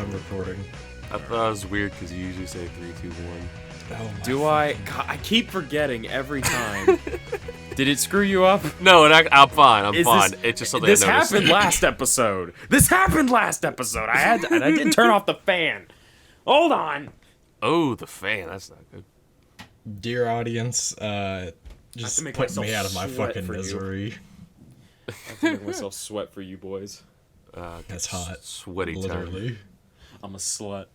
I'm recording. I thought it was weird because you usually say 3, 2, 1. Oh, Do I? God, I keep forgetting every time. Did it screw you up? No, I'm fine. I'm fine. This, It's just something this I noticed. happened last episode. I didn't turn off the fan. Hold on. Oh, the fan. That's not good. Dear audience, just make put me myself out of my sweat fucking for you. misery. I have to make myself sweat for you boys. That's hot. Sweaty time. Literally. I'm a slut.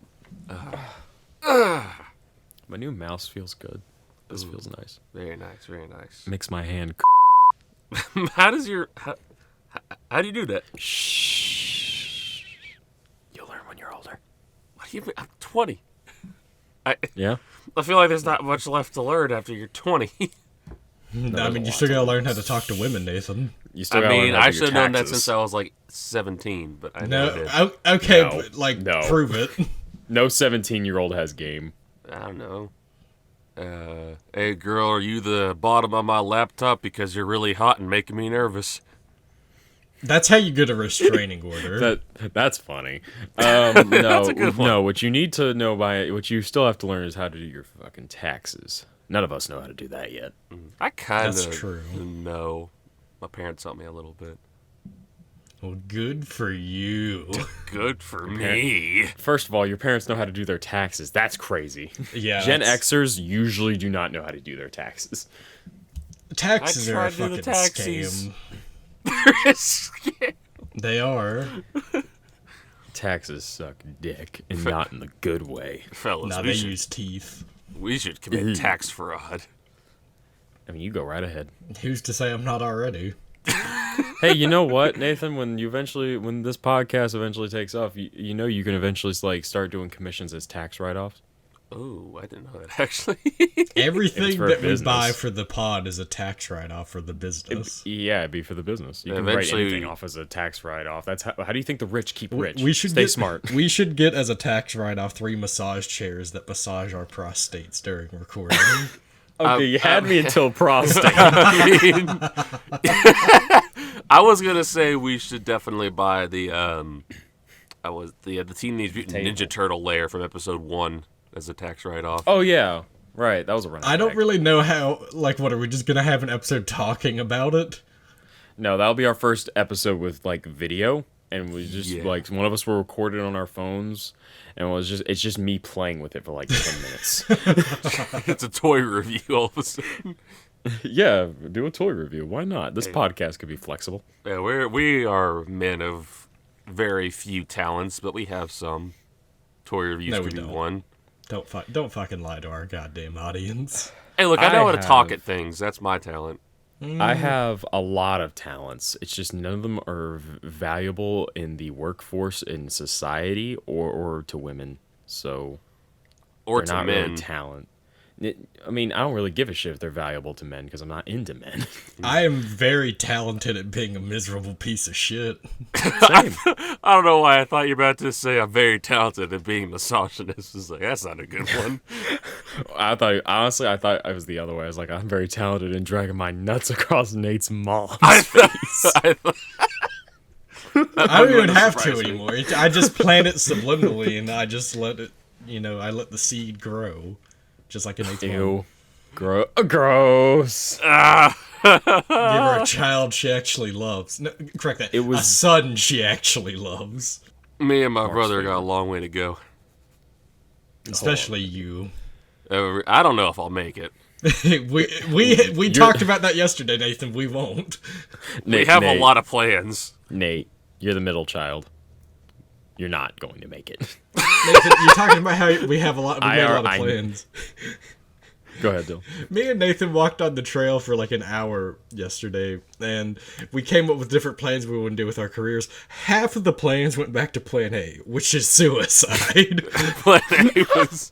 My new mouse feels good. This feels nice. Very nice. Very nice. Makes my hand. How do you do that? Shh. You'll learn when you're older. What do you mean? I'm 20. Yeah. I feel like there's not much left to learn after you're 20. I mean, you still gotta learn how to talk to women, Nathan. You still I gotta mean, learn how to I do should have your known that taxes. since I was like 17, but I never did. Okay, No, but, like, no. prove it. No 17-year-old has game. I don't know. Hey girl, are you the bottom of my laptop because you're really hot and making me nervous? That's how you get a restraining order. That's funny. That's a good one. No. What you need to know what you still have to learn is how to do your fucking taxes. None of us know how to do that yet. I kind That's of true. know. My parents taught me a little bit. Well, good for you. Good for me. First of all, your parents know how to do their taxes. That's crazy. Yeah. Gen that's- Xers usually do not know how to do their taxes. Taxes I are a tried to do the fucking taxes. scam. They are. Taxes suck dick, and not in the good way. Fellas, Now they use teeth. we should commit tax fraud. I mean, you go right ahead. Who's to say I'm not already? Hey, you know what, Nathan? When this podcast eventually takes off, you know you can eventually like start doing commissions as tax write-offs. Oh, I didn't know that actually. Everything for that we business. buy for the pod is a tax write-off for the business. Yeah, it'd be for the business. You can Eventually- write anything off as a tax write-off. That's how do you think the rich keep rich? We should Stay get, smart. We should get as a tax write-off 3 massage chairs that massage our prostates during recording. Okay, you had me until prostate. I mean, I was gonna say we should definitely buy the the Teenage Mutant Ninja Turtle lair from episode 1 as a tax write-off. Oh yeah, right. That was a run. I don't really know how. Like, what are we just gonna have an episode talking about it? No, that'll be our first episode with like video, and we just like one of us will record it on our phones, and it's just me playing with it for like 10 minutes. It's a toy review all of a sudden. Yeah, do a toy review. Why not? This podcast could be flexible. Yeah, we are men of very few talents, but we have some. Toy reviews No, could we be don't. one. Don't fucking lie to our goddamn audience. Hey, look, I know how to talk have- at things. That's my talent. I have a lot of talents. It's just none of them are valuable in the workforce in society or to women. So Or they're to not men. really talent. I mean, I don't really give a shit if they're valuable to men because I'm not into men. I am very talented at being a miserable piece of shit. Same. I don't know why I thought you were about to say I'm very talented at being misogynist. It's like, that's not a good one. I thought I was the other way. I was like, I'm very talented in dragging my nuts across Nate's mom's face. I I don't even have to surprise me. anymore. I just plant it subliminally, and I just let it. I let the seed grow, just like an eighth one. Ew. Gross. Give her a child she actually loves. No, correct that. It was- a son she actually loves. Me and my brother got a long way to go. Especially you. I don't know if I'll make it. we talked about that yesterday, Nathan. We won't. We have a lot of plans. Nate, you're the middle child. You're not going to make it. Nathan, you're talking about how we have a lot. We made a lot of I- plans. Go ahead, Dill. Me and Nathan walked on the trail for like an hour yesterday, and we came up with different plans we want to do with our careers. Half of the plans went back to Plan A, which is suicide. Plan A was...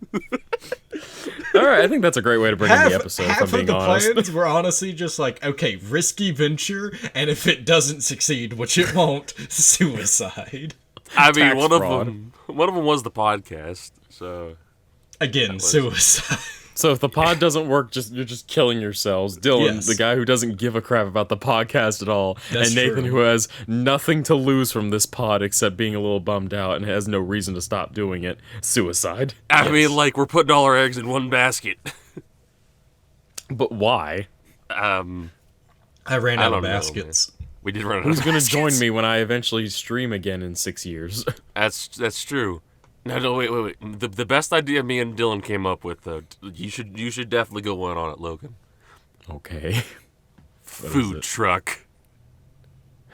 All right, I think that's a great way to bring in the episode, if half I'm of being the honest. plans were honestly just like, okay, risky venture, and if it doesn't succeed, which it won't, suicide. I mean, Tax one fraud. of them was the podcast, so... Again, suicide. So if the pod doesn't work, you're just killing yourselves. Dylan, Yes. the guy who doesn't give a crap about the podcast at all, That's and Nathan, true. who has nothing to lose from this pod except being a little bummed out and has no reason to stop doing it. Suicide. I mean, like, we're putting all our eggs in one basket. But why? I ran out of don't know, baskets. We did run out Who's of gonna baskets. join me when I eventually stream again in 6 years? That's true. No, wait. The best idea me and Dylan came up with, though, you should definitely go in on it, Logan. Okay. Food truck.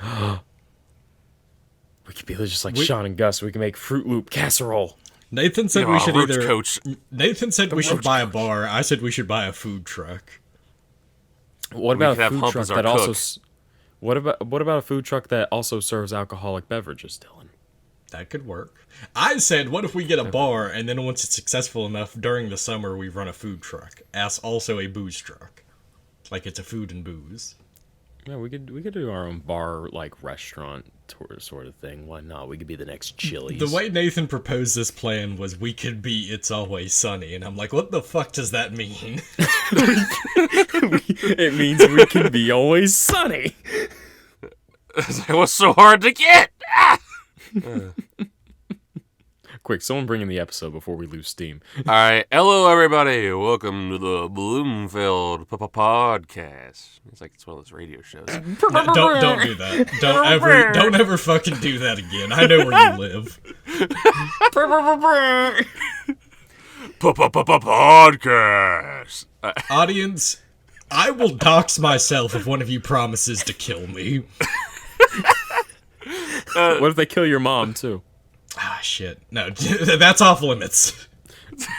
We could be just like Sean and Gus. We can make Fruit Loop casserole. Nathan said You we know, should Roach either. Coach. Nathan said we should buy a bar. I said we should buy a food truck. What We about could a have food Hump truck as our that also? cook. What about a food truck that also serves alcoholic beverages, Dylan? That could work. I said, what if we get a bar and then once it's successful enough during the summer, we run a food truck, as also a booze truck, like it's a food and booze. Yeah, we could do our own bar like restaurant sort of thing. Why not? We could be the next Chili's. The way Nathan proposed this plan was we could be It's Always Sunny, and I'm like, what the fuck does that mean? It means we can be always sunny. It was so hard to get. Ah! Quick, someone bring in the episode before we lose steam. All right, hello everybody. Welcome to the Bloomfeld podcast. It's like it's one of those radio shows. Don't do that. Don't ever fucking do that again. I know where you live. Podcast. Audience, I will dox myself if one of you promises to kill me. What if they kill your mom too? Ah, shit. No, that's off limits.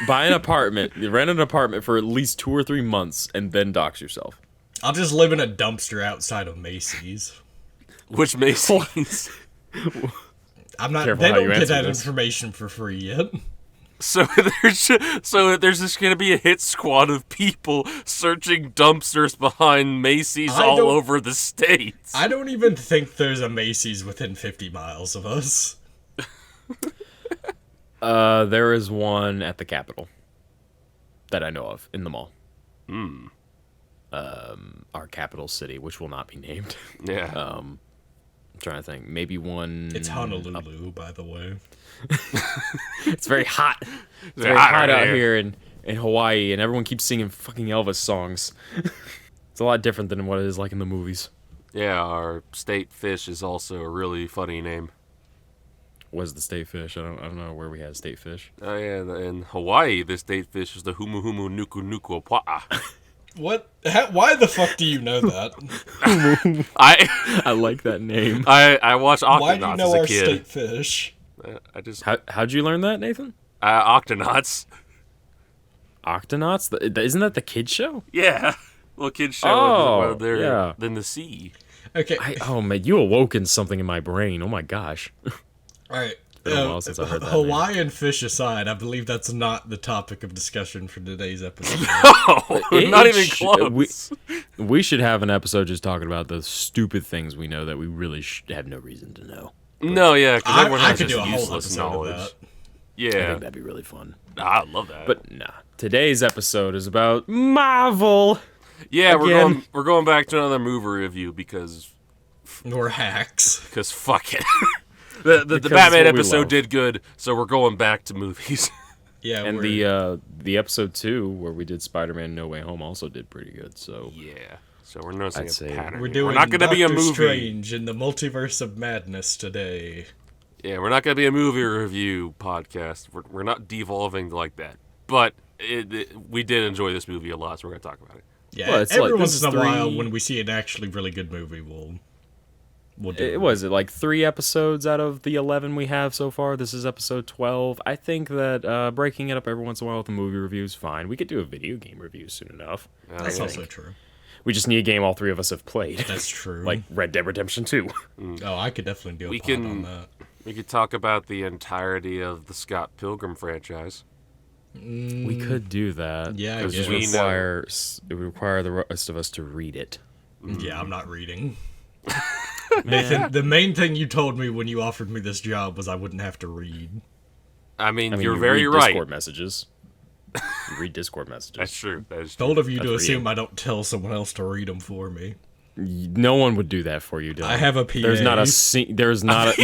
Buy an apartment, rent an apartment for at least 2 or 3 months, and then dox yourself. I'll just live in a dumpster outside of Macy's. Which Macy's? I'm not. Careful They how don't you get answer that this. information for free yet. So there's just gonna be a hit squad of people searching dumpsters behind Macy's I all don't- over the states. I don't even think there's a Macy's within 50 miles of us. There is one at the Capitol that I know of in the mall. Our capital city, which will not be named. Yeah. I'm trying to think. Maybe one. It's Honolulu, by the way. It's very hot. It's very hot hot right out here. here in Hawaii, and everyone keeps singing fucking Elvis songs. It's a lot different than what it is like in the movies. Yeah, our state fish is also a really funny name. Was the state fish? I don't know where we had state fish. Oh yeah, in Hawaii, the state fish is the humu humu nuku nuku apa'a. What? Why the fuck do you know that? I like that name. I watched Why do you Octonauts know as a our kid. state fish? I just How'd you learn that, Nathan? Octonauts. Octonauts? Isn't that the kid show? Yeah, little kid show. Oh, where they're yeah. in the sea. Okay, Oh man, you awoken something in my brain. Oh my gosh. alright. been a while since I heard that Hawaiian fish aside, I believe that's not the topic of discussion for today's episode. Oh, not even close. We should have an episode just talking about the stupid things we know that we really have no reason to know. No, yeah, because everyone I has could just do a whole useless episode knowledge. of that. I Yeah, think that'd be really fun. I love that. But nah, today's episode is about Marvel. yeah, again. we're going back to another movie review because Or hacks. fuck it. the Because Batman what we episode love. did good, so we're going back to movies. Yeah, And we're- the episode 2 where we did Spider-Man No Way Home also did pretty good. So Yeah, so we're noticing I'd a say pattern. we're here. doing We're not going to be a Doctor movie. Strange in the Multiverse of Madness today. Yeah, we're not going to be a movie review podcast. We're not devolving like that. But we did enjoy this movie a lot, so we're going to talk about it. Yeah, Well, it's every like- once this in is a while, 3 when we see an actually really good movie, we'll do it was it like 3 episodes out of the 11 we have so far. This is episode 12. I think that breaking it up every once in a while with a movie review is fine. We could do a video game review soon enough. That's Yeah. also true. We just need a game all 3 of us have played. That's true. Like Red Dead Redemption 2. oh, I could definitely do a We pod can- on that. We could talk about the entirety of the Scott Pilgrim franchise. We could do that. Yeah, I It would just guess. it would require the rest of us to read it. Yeah, I'm not reading. Nathan, the main thing you told me when you offered me this job was I wouldn't have to read. I mean, I mean, you're you very read right. Discord messages. You read Discord messages. That's true. That is true. Bold of you to That's assume reading. I don't tell someone else to read them for me. No one would do that for you, Dylan. I have a PA. There's not a.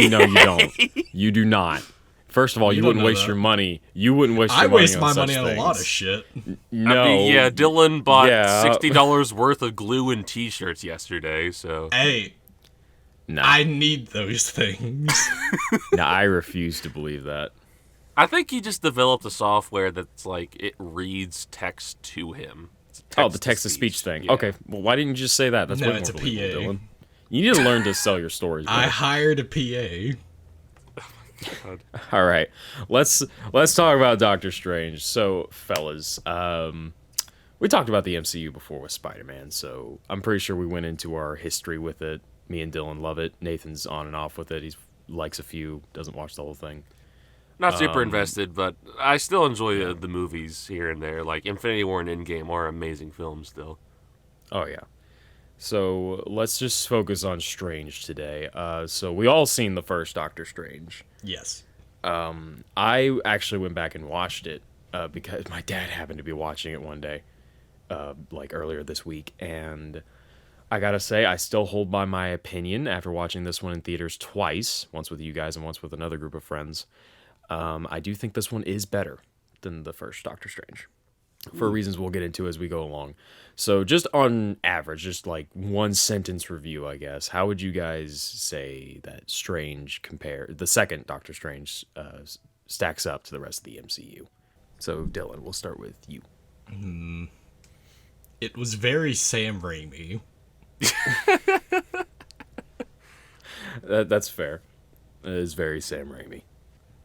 No, you don't. You do not. First of all, you don't wouldn't know waste that. your money. You wouldn't waste I your money waste on my such money on a lot of things. shit. No. I mean, yeah, Dylan bought Yeah. $60 worth of glue and T-shirts yesterday, so... Hey, Nah. I need those things. Nah, I refuse to believe that. I think he just developed a software that's like, it reads text to him. Oh, the text-to-speech thing. Yeah. Okay, well, why didn't you just say that? That's No, way it's more a believable, PA. Dylan. You need to learn to sell your stories. I Bro. hired a PA. God. All right, let's talk about Doctor Strange. So, fellas, we talked about the MCU before with Spider-Man, so I'm pretty sure we went into our history with it. Me and Dylan love it. Nathan's on and off with it. He likes a few, doesn't watch the whole thing. Not super invested, but I still enjoy the movies here and there. Like, Infinity War and Endgame are amazing films still. Oh yeah. So let's just focus on Strange today. So we all seen the first Doctor Strange. Yes. I actually went back and watched it because my dad happened to be watching it one day, like earlier this week, and I gotta say I still hold by my opinion after watching this one in theaters twice, once with you guys and once with another group of friends. I do think this one is better than the first Doctor Strange, for reasons we'll get into as we go along. So just on average, just like one sentence review, I guess, how would you guys say that the second Doctor Strange stacks up to the rest of the MCU? So Dylan, we'll start with you. It was very Sam Raimi. That's fair. It is very Sam Raimi.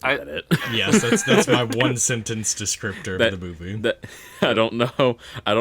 I- Is that it? Yes, that's my one sentence descriptor of the movie. I don't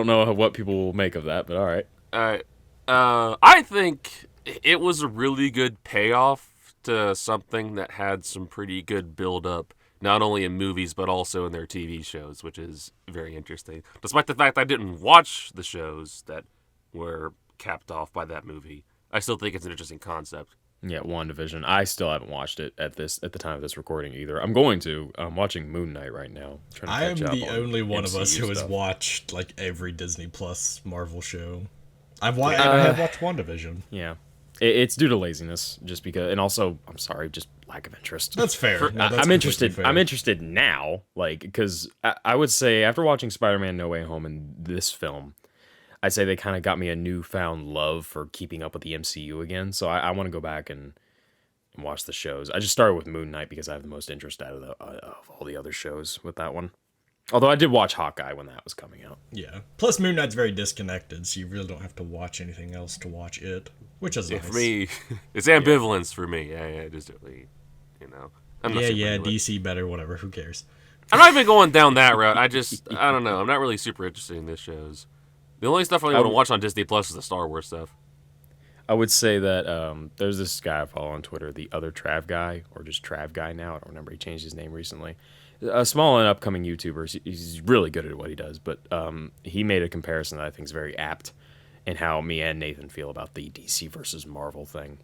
know what people will make of that, but all right. Alright. I think it was a really good payoff to something that had some pretty good build-up, not only in movies, but also in their TV shows, which is very interesting. Despite the fact I didn't watch the shows that were capped off by that movie, I still think it's an interesting concept. Yeah, WandaVision. I still haven't watched it at the time of this recording either. I'm going to. I'm watching Moon Knight right now. I am the only one of us MCU who has stuff. watched like every Disney Plus Marvel show. I have watched WandaVision. Yeah, it's due to laziness, just because, and also, I'm sorry, just lack of interest. That's fair. No, that's I'm completely interested. fair. I'm interested now, like, because I would say after watching Spider-Man: No Way Home and this film, I'd say they kind of got me a newfound love for keeping up with the MCU again. So I want to go back and watch the shows. I just started with Moon Knight because I have the most interest out of all the other shows with that one. Although I did watch Hawkeye when that was coming out. Yeah. Plus, Moon Knight's very disconnected, so you really don't have to watch anything else to watch it, which is Yeah, nice. for me, it's ambivalence for me. Yeah, just really, I'm not super Yeah, into it. DC better, whatever. Who cares? I'm not even going down that route. I don't know. I'm not really super interested in this shows. The only stuff I really want to watch on Disney Plus is the Star Wars stuff. I would say that there's this guy I follow on Twitter, the other Trav guy, or just Trav guy now. I don't remember. He changed his name recently. A small and upcoming YouTuber. He's really good at what he does, but he made a comparison that I think is very apt in how me and Nathan feel about the DC versus Marvel thing.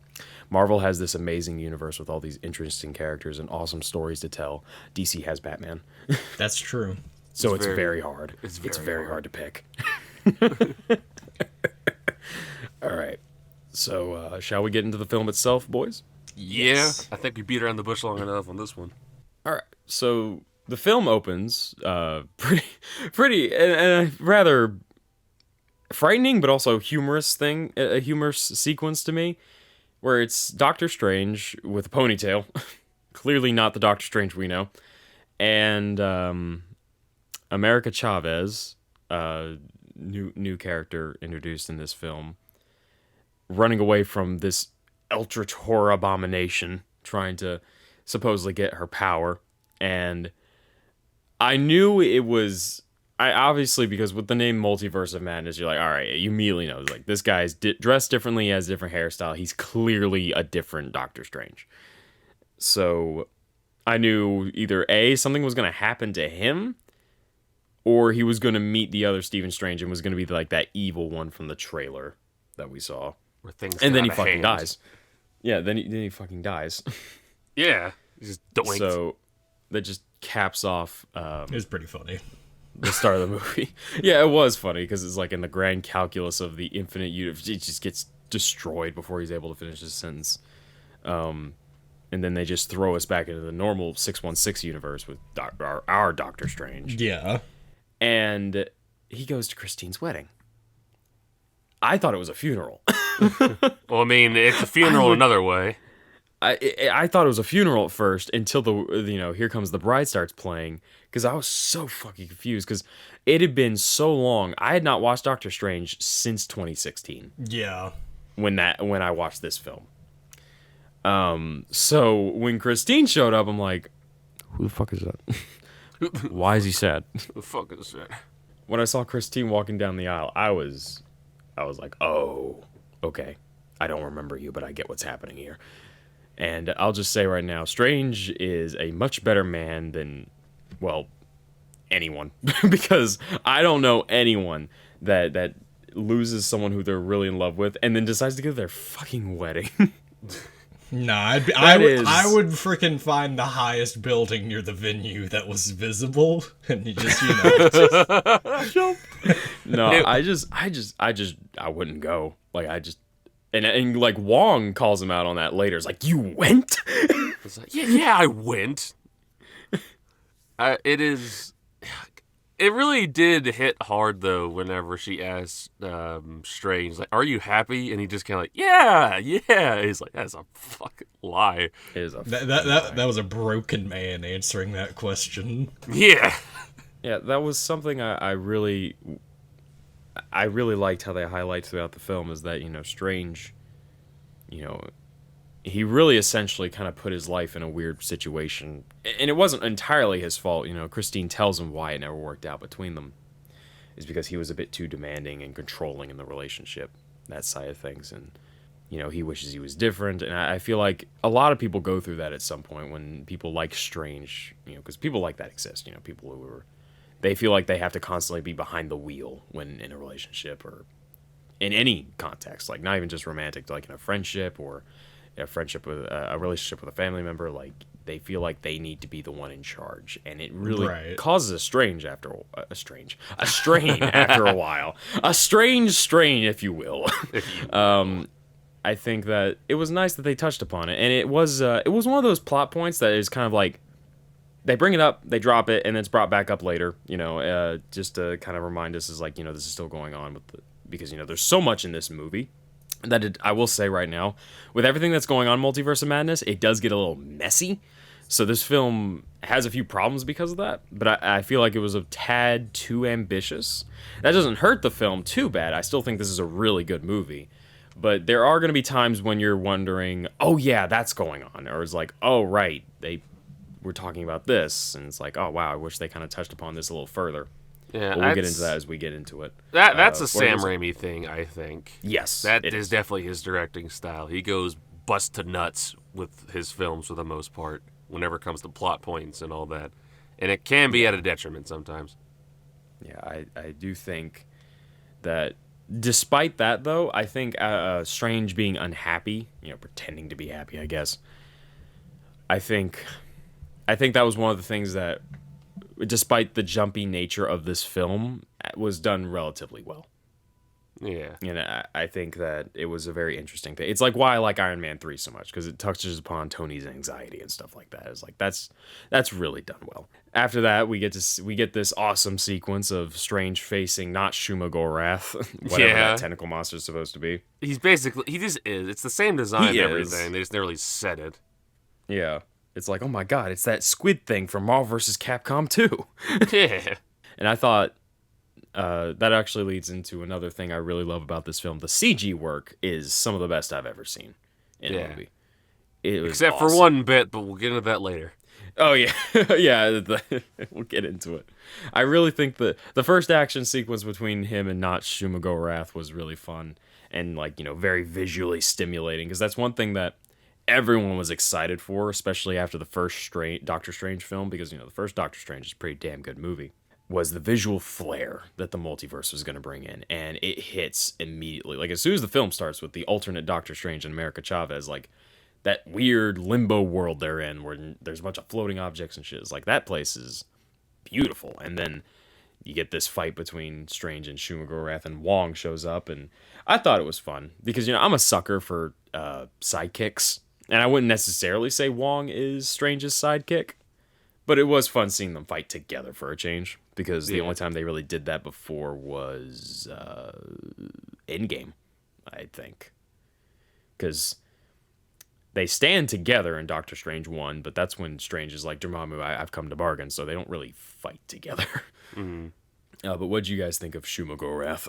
Marvel has this amazing universe with all these interesting characters and awesome stories to tell. DC has Batman. That's true. So It's it's very- very hard. it's It's very very hard. hard to pick. All right. So, shall we get into the film itself, boys? Yes. Yeah, I think we beat around the bush long enough on this one. All right. So the film opens pretty, and a rather frightening, but also humorous thing, a humorous sequence to me, where it's Doctor Strange with a ponytail, clearly not the Doctor Strange we know, and America Chavez, new character introduced in this film, running away from this ultra horror abomination, trying to supposedly get her power. And I knew it was, I obviously, because with the name Multiverse of Madness, you're like, all right, you immediately know, like, this guy's dressed differently, has a different hairstyle, he's clearly a different Doctor Strange. So I knew either A, something was going to happen to him, or he was going to meet the other Stephen Strange and was going to be like that evil one from the trailer that we saw. Where things And get then he out of fucking hand. dies. Yeah, then he fucking dies. Yeah, he just doinked. So that just caps off. It was pretty funny. the start of the movie. Yeah, it was funny because it's like in the grand calculus of the infinite universe, it just gets destroyed before he's able to finish his sentence. And then they just throw us back into the normal 616 universe with our Doctor Strange. Yeah. And he goes to Christine's wedding. I thought it was a funeral. Well, I mean, it's a funeral another way. I thought it was a funeral at first until Here Comes the Bride starts playing, because I was so fucking confused because it had been so long. I had not watched Doctor Strange since 2016 Yeah. when I watched this film. So when Christine showed up, I'm like, who the fuck is that? Why is he sad? The fuck is that? When I saw Christine walking down the aisle, I was like, oh, okay. I don't remember you, but I get what's happening here. And I'll just say right now, Strange is a much better man than, well, anyone. Because I don't know anyone that loses someone who they're really in love with and then decides to go to their fucking wedding. Nah, I is- would freaking find the highest building near the venue that was visible, and you just, jump. No, I wouldn't go. Like, and like Wong calls him out on that later. It's like, you went? It's like, yeah, I went. It really did hit hard though. Whenever she asked Strange, like, "Are you happy?" and he just kind of like, "Yeah." He's like, "That's a fucking lie." It is a That was a broken man answering that question. Yeah. Yeah, that was something I really liked how they highlight throughout the film, is that, Strange, he really essentially kind of put his life in a weird situation. And it wasn't entirely his fault. Christine tells him why it never worked out between them. Is because he was a bit too demanding and controlling in the relationship, that side of things. And, he wishes he was different. And I feel like a lot of people go through that at some point when people like Strange, because people like that exist. People who they feel like they have to constantly be behind the wheel when in a relationship or in any context, like not even just romantic, like in a friendship or a friendship with a relationship with a family member. Like, they feel like they need to be the one in charge, and it really causes a strain after a while, a strange strain, if you will. I think that it was nice that they touched upon it, and it was one of those plot points that is kind of like, they bring it up, they drop it, and it's brought back up later, just to kind of remind us, is like, this is still going on because there's so much in this movie that I will say right now, with everything that's going on Multiverse of Madness, it does get a little messy. So this film has a few problems because of that, but I feel like it was a tad too ambitious. That doesn't hurt the film too bad. I still think this is a really good movie. But there are going to be times when you're wondering, oh yeah, that's going on. Or it's like, oh right, we're talking about this. And it's like, oh wow, I wish they kind of touched upon this a little further. Yeah, but we'll get into that as we get into it. That's a Sam Raimi thing, I think. Yes. That is definitely his directing style. He goes bust to nuts with his films for the most part, whenever it comes to plot points and all that. And it can be at a detriment sometimes. Yeah, I do think that despite that, though, I think Strange being unhappy, pretending to be happy, I guess, I think that was one of the things that, despite the jumpy nature of this film, was done relatively well. Yeah. I think that it was a very interesting thing. It's like why I like Iron Man 3 so much, because it touches upon Tony's anxiety and stuff like that. It's like that's really done well. After that, we get this awesome sequence of Strange facing not Shumagorath, whatever that tentacle monster is supposed to be. He just is. It's the same design and everything. They just never really said it. Yeah. It's like, oh my god, it's that squid thing from Marvel vs. Capcom 2. Yeah. And I thought that actually leads into another thing I really love about this film. The CG work is some of the best I've ever seen in a movie. It was Except awesome. for one bit, but we'll get into that later. Oh, yeah. Yeah, we'll get into it. I really think the first action sequence between him and not Shumagorath was really fun and, like, very visually stimulating, because that's one thing that everyone was excited for, especially after the first Doctor Strange film, because, the first Doctor Strange is a pretty damn good movie, was the visual flair that the multiverse was going to bring in, and it hits immediately. Like, as soon as the film starts with the alternate Doctor Strange and America Chavez, like, that weird limbo world they're in, where there's a bunch of floating objects and shit, it's like, that place is beautiful. And then, you get this fight between Strange and Shumagorath, and Wong shows up, and I thought it was fun because I'm a sucker for sidekicks, and I wouldn't necessarily say Wong is Strange's sidekick, but it was fun seeing them fight together for a change because the only time they really did that before was Endgame, I think, because they stand together in Doctor Strange 1, but that's when Strange is like, Dormammu, I've come to bargain, so they don't really fight together. Mm-hmm. But what did you guys think of Shumagorath?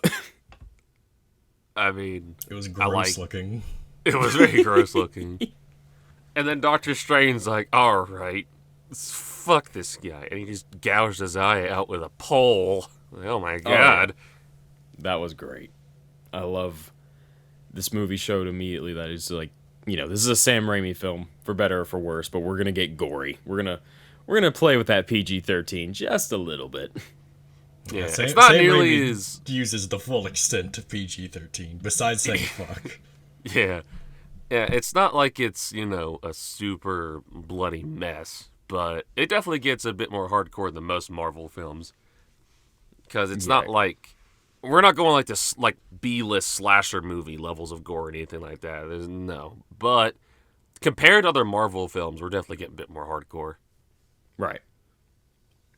I mean, It was gross looking. It was very gross looking. And then Doctor Strange's like, all right, fuck this guy. And he just gouged his eye out with a pole. Like, oh my god. That was great. I love this movie showed immediately that it's like, this is a Sam Raimi film, for better or for worse, but we're gonna get gory. We're gonna play with that PG-13 just a little bit. Yeah, Sam, it's not Sam nearly Raimi as... uses the full extent of PG-13, besides saying fuck. Yeah. Yeah, it's not like it's, a super bloody mess, but it definitely gets a bit more hardcore than most Marvel films. Because it's not like... We're not going like this, like, B-list slasher movie levels of gore or anything like that. No. But compared to other Marvel films, we're definitely getting a bit more hardcore. Right.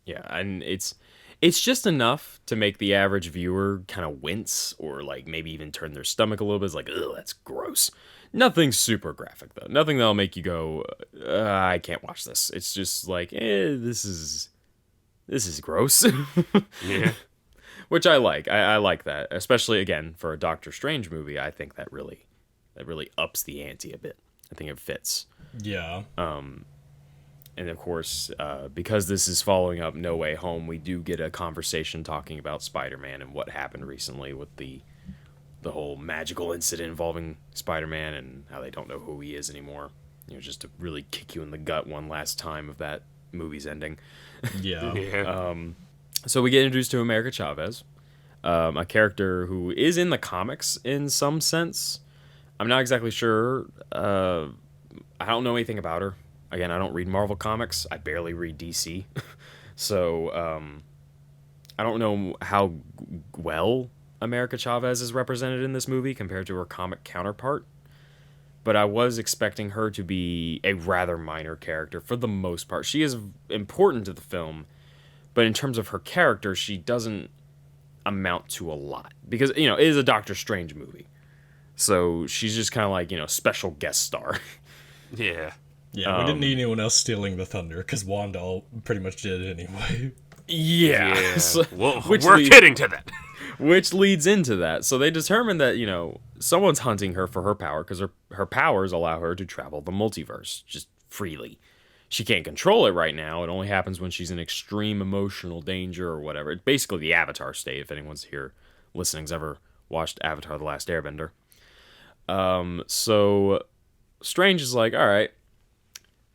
Yeah, and it's just enough to make the average viewer kind of wince or like maybe even turn their stomach a little bit. It's like, ugh, that's gross. Nothing super graphic though. Nothing that'll make you go, I can't watch this. It's just like, this is gross. Yeah. Which I like. I like that, especially again for a Doctor Strange movie. I think that really ups the ante a bit. I think it fits. Yeah. And of course, because this is following up No Way Home, we do get a conversation talking about Spider-Man and what happened recently with the whole magical incident involving Spider-Man and how they don't know who he is anymore. Just to really kick you in the gut one last time of that movie's ending. Yeah. Yeah. So we get introduced to America Chavez, a character who is in the comics in some sense. I'm not exactly sure. I don't know anything about her. Again, I don't read Marvel comics. I barely read DC. So I don't know how well America Chavez is represented in this movie compared to her comic counterpart. But I was expecting her to be a rather minor character for the most part. She is important to the film, but in terms of her character, she doesn't amount to a lot. Because, it is a Doctor Strange movie. So she's just kind of like, special guest star. Yeah. Yeah, we didn't need anyone else stealing the thunder, because Wanda pretty much did it anyway. Yeah. So, well, we're getting to that. Which leads into that. So they determined that, someone's hunting her for her power, because her powers allow her to travel the multiverse just freely. She can't control it right now. It only happens when she's in extreme emotional danger or whatever. It's basically the Avatar state, if anyone's here listening's ever watched Avatar: The Last Airbender. So Strange is like, all right,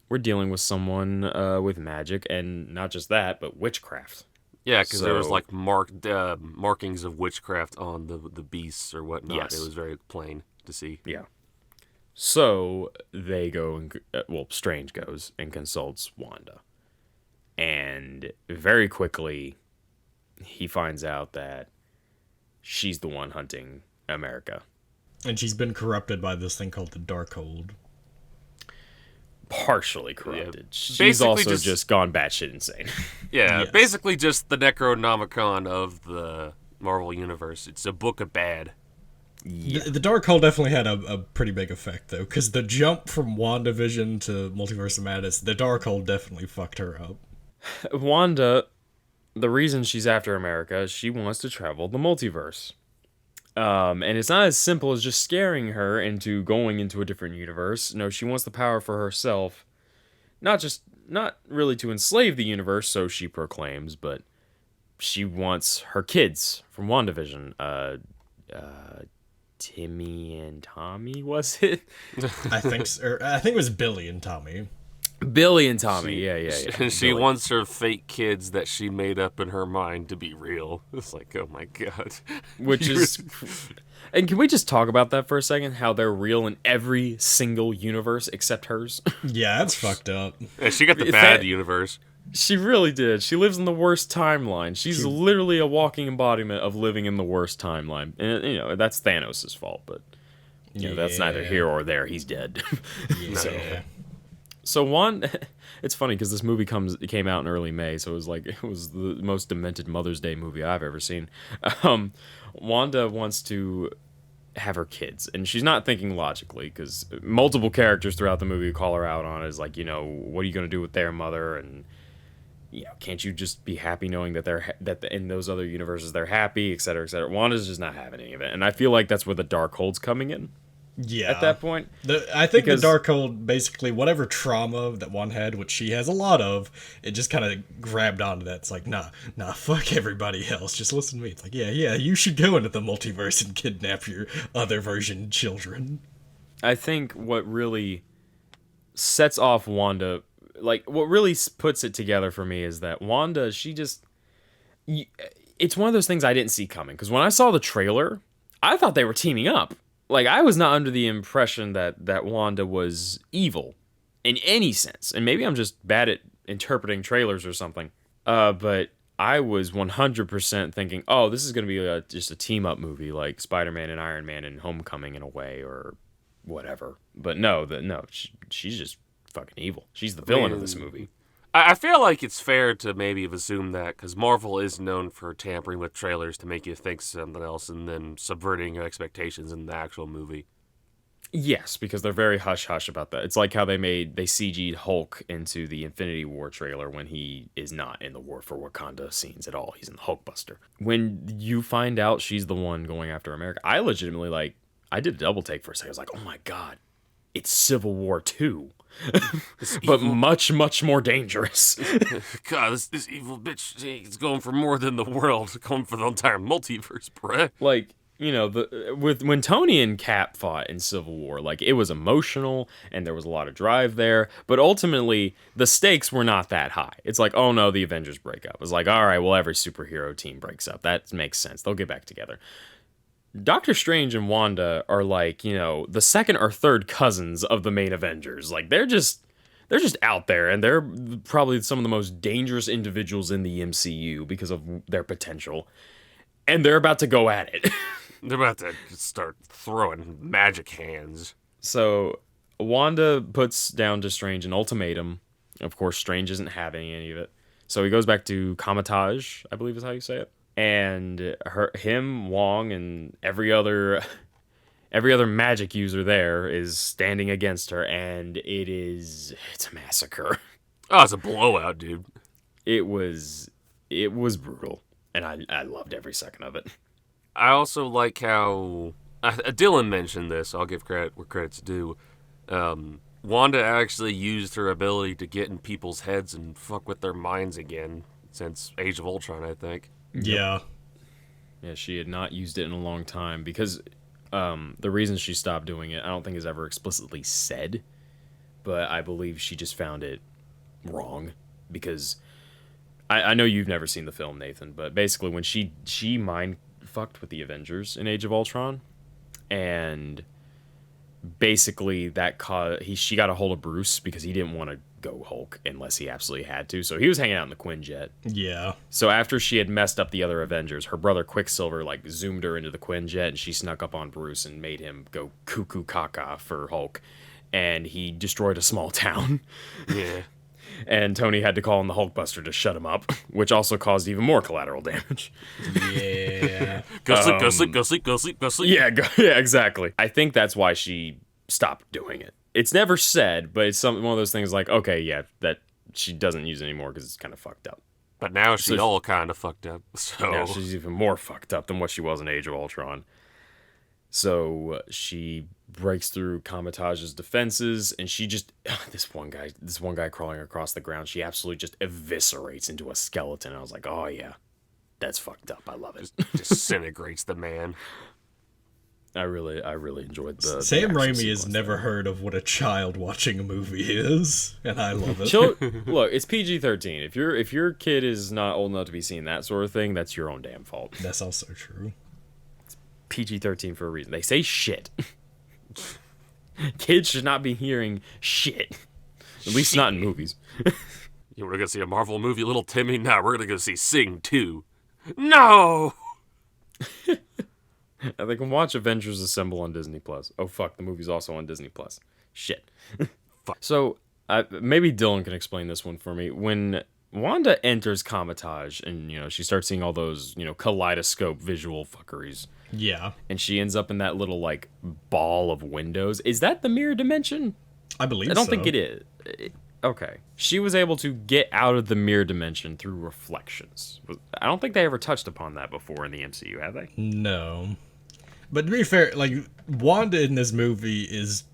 we're dealing with someone with magic, and not just that, but witchcraft. Yeah, because there was like markings of witchcraft on the beasts or whatnot. Yes. It was very plain to see. Yeah. So they go and Strange goes and consults Wanda, and very quickly he finds out that she's the one hunting America. And she's been corrupted by this thing called the Darkhold. Partially corrupted. Yeah, she's also just gone batshit insane. Yeah, Yes. basically just the Necronomicon of the Marvel Universe. It's a book of bad. Yeah. The Darkhold definitely had a pretty big effect, though, because the jump from WandaVision to Multiverse of Madness, the Darkhold definitely fucked her up. Wanda, the reason she's after America is she wants to travel the multiverse. And it's not as simple as just scaring her into going into a different universe. No, she wants the power for herself. Not really to enslave the universe, so she proclaims, but she wants her kids from WandaVision. Timmy and Tommy, was it? I think it was Billy and Tommy. Billy and Tommy, yeah. She Billy. wants her fake kids that she made up in her mind to be real. It's like, oh my god. Which is... And can we just talk about that for a second? How they're real in every single universe except hers? Yeah, that's fucked up. Yeah, she got the bad universe. She really did. She lives in the worst timeline. She's literally a walking embodiment of living in the worst timeline. And, you know, that's Thanos' fault, but, you know, that's neither here or there. He's dead. Yeah. So it's funny because this movie came out in early May, so it was the most demented Mother's Day movie I've ever seen. Wanda wants to have her kids, and she's not thinking logically because multiple characters throughout the movie call her out on it, is like, you know, what are you going to do with their mother, and you know, can't you just be happy knowing that in those other universes they're happy, et cetera, et cetera. Wanda's just not having any of it, and I feel like that's where the Darkhold's coming in. Yeah. At that point, I think the Darkhold, basically whatever trauma that one had, which she has a lot of, it just kind of grabbed onto that. It's like, nah, fuck everybody else. Just listen to me. It's like, yeah, you should go into the multiverse and kidnap your other version children. I think what really sets off Wanda, like what really puts it together for me, is that Wanda, it's one of those things I didn't see coming. Because when I saw the trailer, I thought they were teaming up. Like, I was not under the impression that Wanda was evil in any sense. And maybe I'm just bad at interpreting trailers or something. But I was 100% thinking, oh, this is going to be just a team-up movie like Spider-Man and Iron Man and Homecoming in a way, or whatever. But no, she's just fucking evil. She's the villain of this movie. I feel like it's fair to maybe have assumed that, because Marvel is known for tampering with trailers to make you think something else and then subverting your expectations in the actual movie. Yes, because they're very hush-hush about that. It's like how they CG'd Hulk into the Infinity War trailer when he is not in the War for Wakanda scenes at all. He's in the Hulkbuster. When you find out she's the one going after America, I legitimately, I did a double take for a second. I was like, oh my god, it's Civil War 2. But much, much more dangerous. God, this evil bitch, he's going for more than the world, going for the entire multiverse, bruh. Like, you know, when Tony and Cap fought in Civil War, like, it was emotional and there was a lot of drive there, but ultimately the stakes were not that high. It's like, oh no, the Avengers break up. It's like, all right, well, every superhero team breaks up. That makes sense. They'll get back together. Doctor Strange and Wanda are like, you know, the second or third cousins of the main Avengers. Like, they're just out there, and they're probably some of the most dangerous individuals in the MCU because of their potential. And they're about to go at it. They're about to start throwing magic hands. So Wanda puts down to Strange an ultimatum. Of course, Strange isn't having any of it. So he goes back to Kamatage, I believe is how you say it. And him, Wong, and every other magic user there is standing against her, and it's a massacre. Oh, it's a blowout, dude. It was brutal, and I loved every second of it. I also like how Dylan mentioned this. I'll give credit where credit's due. Wanda actually used her ability to get in people's heads and fuck with their minds again since Age of Ultron, I think. Yeah. Yeah, she had not used it in a long time because the reason she stopped doing it, I don't think is ever explicitly said, but I believe she just found it wrong because I know you've never seen the film, Nathan, but basically when she mind fucked with the Avengers in Age of Ultron, and basically she got a hold of Bruce because he didn't want to go Hulk unless he absolutely had to, so he was hanging out in the Quinjet. Yeah. So after she had messed up the other Avengers, her brother Quicksilver zoomed her into the Quinjet, and she snuck up on Bruce and made him go cuckoo caca for Hulk, and he destroyed a small town. Yeah. And Tony had to call in the Hulkbuster to shut him up, which also caused even more collateral damage. Yeah. Go sleep, go sleep. Yeah, yeah, exactly. I think that's why she stopped doing it. It's never said, but it's one of those things like, okay, yeah, that she doesn't use it anymore because it's kind of fucked up. But now she's all kind of fucked up. So now she's even more fucked up than what she was in Age of Ultron. So she breaks through Kamatage's defenses, and she just this one guy crawling across the ground, she absolutely just eviscerates into a skeleton. I was like, oh yeah, that's fucked up. I love it. Disintegrates the man. I really enjoyed the Sam the action Raimi has sequence never there. heard of what a child watching a movie is, and I love it. Look, it's PG-13. If your kid is not old enough to be seeing that sort of thing, that's your own damn fault. That's also true. PG-13 for a reason. They say shit. Kids should not be hearing shit. At least not in movies. You want to go see a Marvel movie, little Timmy? No, we're going to go see Sing 2. No! They can watch Avengers Assemble on Disney Plus. Oh fuck, the movie's also on Disney Plus. Shit. Fuck. So maybe Dylan can explain this one for me. When Wanda enters Comitage and she starts seeing all those kaleidoscope visual fuckeries, Yeah, and she ends up in that little like ball of windows. Is that the mirror dimension? I believe. I don't so. think it is. Okay. She was able to get out of the mirror dimension through reflections. I don't think they ever touched upon that before in the MCU, have they? No. But to be fair, like, Wanda in this movie is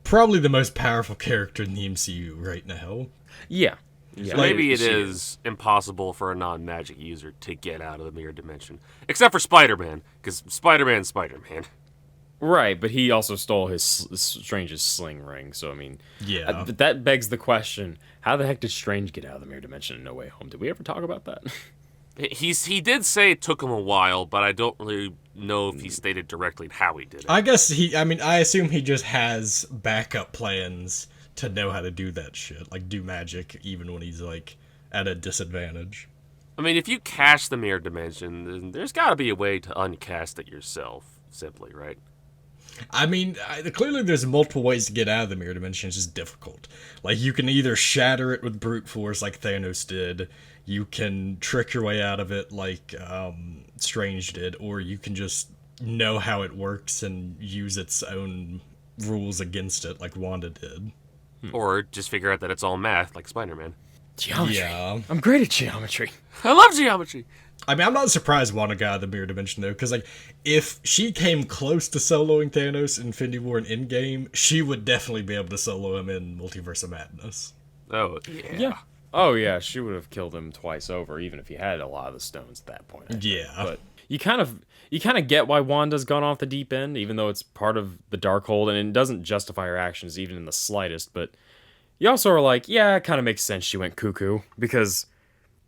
probably the most powerful character in the MCU right now. Yeah. So maybe it is impossible for a non-magic user to get out of the mirror dimension. Except for Spider-Man, because Spider-Man's Spider-Man. Right, but he also stole his Strange's sling ring, so I mean... Yeah. That begs the question, how the heck did Strange get out of the mirror dimension in No Way Home? Did we ever talk about that? He did say it took him a while, but I don't really know if he stated directly how he did it. I guess I assume he just has backup plans to know how to do that shit. Like, do magic even when he's, like, at a disadvantage. I mean, if you cache the mirror dimension, then there's got to be a way to uncast it yourself, simply, right? I mean, clearly there's multiple ways to get out of the mirror dimension. It's just difficult. Like, you can either shatter it with brute force like Thanos did, you can trick your way out of it like Strange did, or you can just know how it works and use its own rules against it like Wanda did. Or just figure out that it's all math, like Spider-Man. Geometry. Yeah. I'm great at geometry. I love geometry! I mean, I'm not surprised Wanda got out of the mirror dimension, though, because, like, if she came close to soloing Thanos in Infinity War and Endgame, she would definitely be able to solo him in Multiverse of Madness. Oh, yeah. Yeah. Oh, yeah, she would have killed him twice over, even if he had a lot of the stones at that point. Yeah. But you kind of get why Wanda's gone off the deep end, even though it's part of the Darkhold, and it doesn't justify her actions even in the slightest, but you also are like, yeah, it kind of makes sense she went cuckoo, because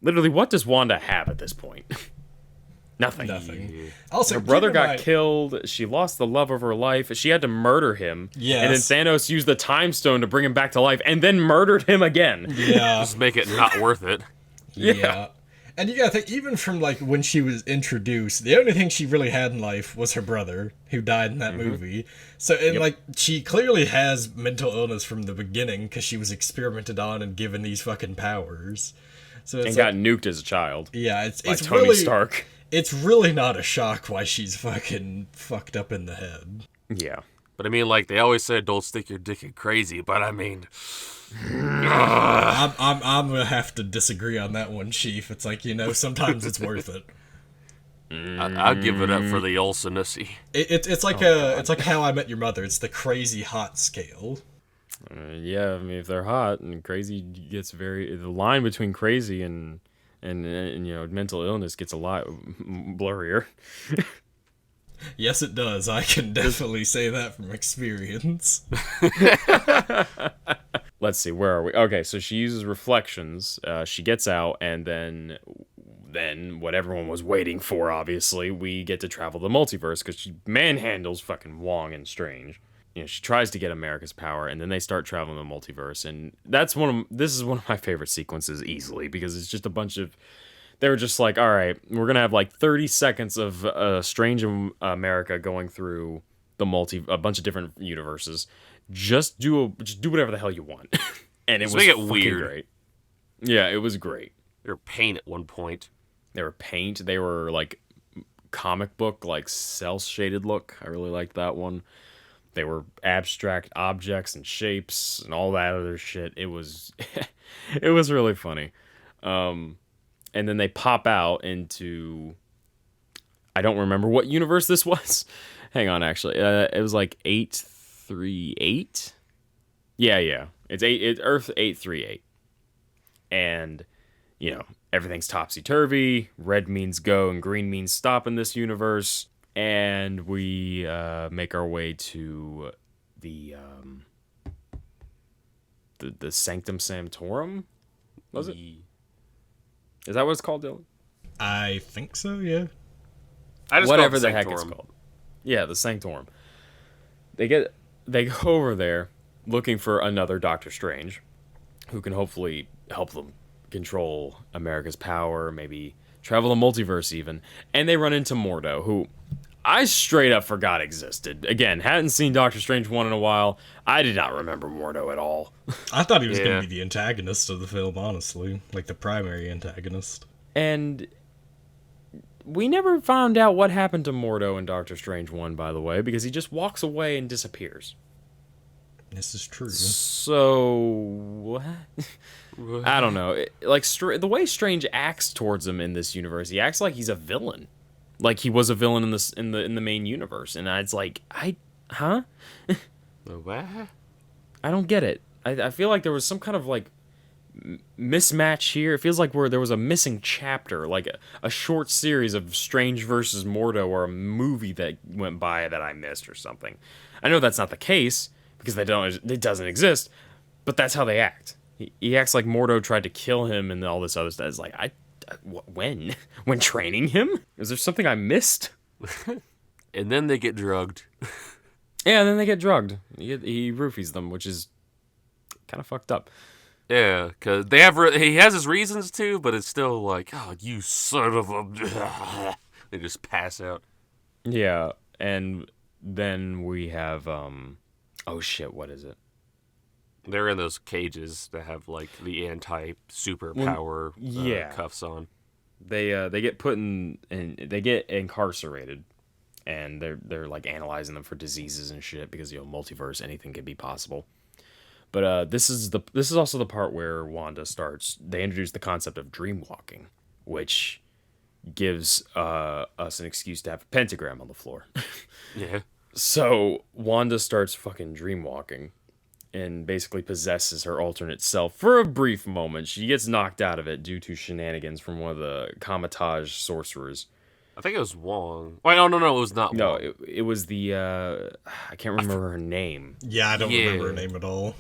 literally, what does Wanda have at this point? Nothing. Nothing. Also, Her brother got killed. She lost the love of her life. She had to murder him. Yes. And then Thanos used the Time Stone to bring him back to life, and then murdered him again. Yeah. Just make it not worth it. Yeah. And you gotta think, even from, like, when she was introduced, the only thing she really had in life was her brother, who died in that movie. So, and, like, she clearly has mental illness from the beginning, because she was experimented on and given these fucking powers. So it's And got nuked as a child. yeah, it's Tony really, Stark. It's really not a shock why she's fucking fucked up in the head. Yeah. But I mean, like, they always said don't stick your dick in crazy, but I mean... I'm gonna have to disagree on that one, Chief. It's like, sometimes it's worth it. I'll give it up for the Olsenussy. It's like it's like How I Met Your Mother. It's the crazy hot scale. Yeah, I mean, if they're hot and crazy gets the line between crazy and mental illness gets a lot blurrier. Yes, it does. I can definitely say that from experience. Let's see, where are we? Okay, so she uses reflections. She gets out, and then what everyone was waiting for, obviously, we get to travel the multiverse because she manhandles fucking Wong and Strange. She tries to get America's power, and then they start traveling the multiverse, and this is one of my favorite sequences easily, because it's just a bunch of... They were just like, all right, we're going to have like 30 seconds of Strange America going through a bunch of different universes. Just do whatever the hell you want. And it was make it fucking weird. Great. Yeah, it was great. They were paint at one point. They were paint. They were like comic book, like cel-shaded look. I really liked that one. They were abstract objects and shapes and all that other shit. It was it was really funny. And then they pop out into... I don't remember what universe this was. Hang on, actually. It was like 838? Yeah. It's Earth 838. And, everything's topsy-turvy. Red means go and green means stop in this universe. And we make our way to the Sanctum Sanctorum? Was it? Is that what it's called, Dylan? I think so, yeah. I just Whatever called the it heck it's Sanctorum. called. Yeah, the Sanctorum. They go over there looking for another Doctor Strange, who can hopefully help them control America's power, maybe travel the multiverse even. And they run into Mordo, who I straight up forgot existed. Again, hadn't seen Doctor Strange 1 in a while. I did not remember Mordo at all. I thought he was going Yeah. to be the antagonist of the film, honestly. Like, the primary antagonist. And we never found out what happened to Mordo in Doctor Strange 1, by the way, because he just walks away and disappears. This is true. So, what? I don't know. The way Strange acts towards him in this universe, he acts like he's a villain. Like he was a villain in the main universe, and it's like, huh? What? I don't get it. I feel like there was some kind of like mismatch here. It feels like there was a missing chapter, like a short series of Strange versus Mordo, or a movie that went by that I missed or something. I know that's not the case because it doesn't exist, but that's how they act. He acts like Mordo tried to kill him and all this other stuff. It's like, when training him? Is there something I missed? And then they get drugged. Yeah, and then they get drugged. He roofies them, which is kind of fucked up. Yeah, because he has his reasons to, but it's still like, oh, you son of a... They just pass out. Yeah, and then we have, oh shit, what is it? They're in those cages that have, like, the anti-superpower yeah. cuffs on. They get put in, and they get incarcerated, and they're like analyzing them for diseases and shit because, you know, multiverse, anything could be possible. But this is also the part where Wanda starts. They introduce the concept of dream walking, which gives us an excuse to have a pentagram on the floor. Yeah. So Wanda starts fucking dream walking, and basically possesses her alternate self for a brief moment. She gets knocked out of it due to shenanigans from one of the Kamatage sorcerers. I think it was Wong. Wait, no, it was not Wong. No, it was the I can't remember her name. Yeah, I don't remember her name at all.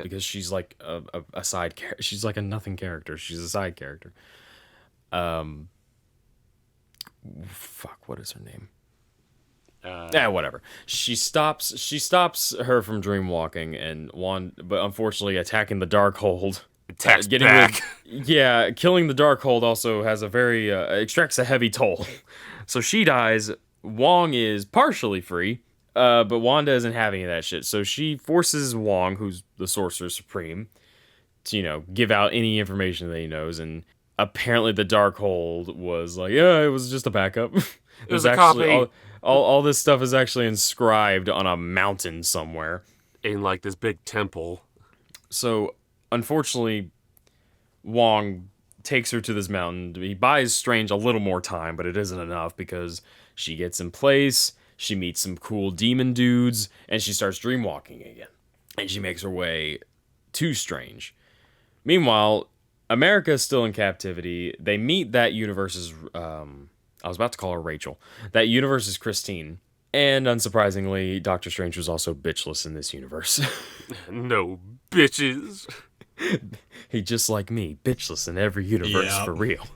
Because she's like a side character. She's like a nothing character. She's a side character. Fuck, what is her name? Whatever. She stops her from dream walking, but unfortunately attacking the Darkhold. Attacks back. Killing the Darkhold also has a very extracts a heavy toll. So she dies. Wong is partially free, but Wanda isn't having that shit. So she forces Wong, who's the Sorcerer Supreme, to, you know, give out any information that he knows. And apparently the Darkhold was like, yeah, it was just a backup. It was a copy. All this stuff is actually inscribed on a mountain somewhere. In, like, this big temple. So, unfortunately, Wong takes her to this mountain. He buys Strange a little more time, but it isn't enough because she gets in place, she meets some cool demon dudes, and she starts dreamwalking again. And she makes her way to Strange. Meanwhile, America is still in captivity. They meet that universe's... I was about to call her Rachel. That universe is Christine. And unsurprisingly, Doctor Strange was also bitchless in this universe. No bitches. He just like me, bitchless in every universe for real.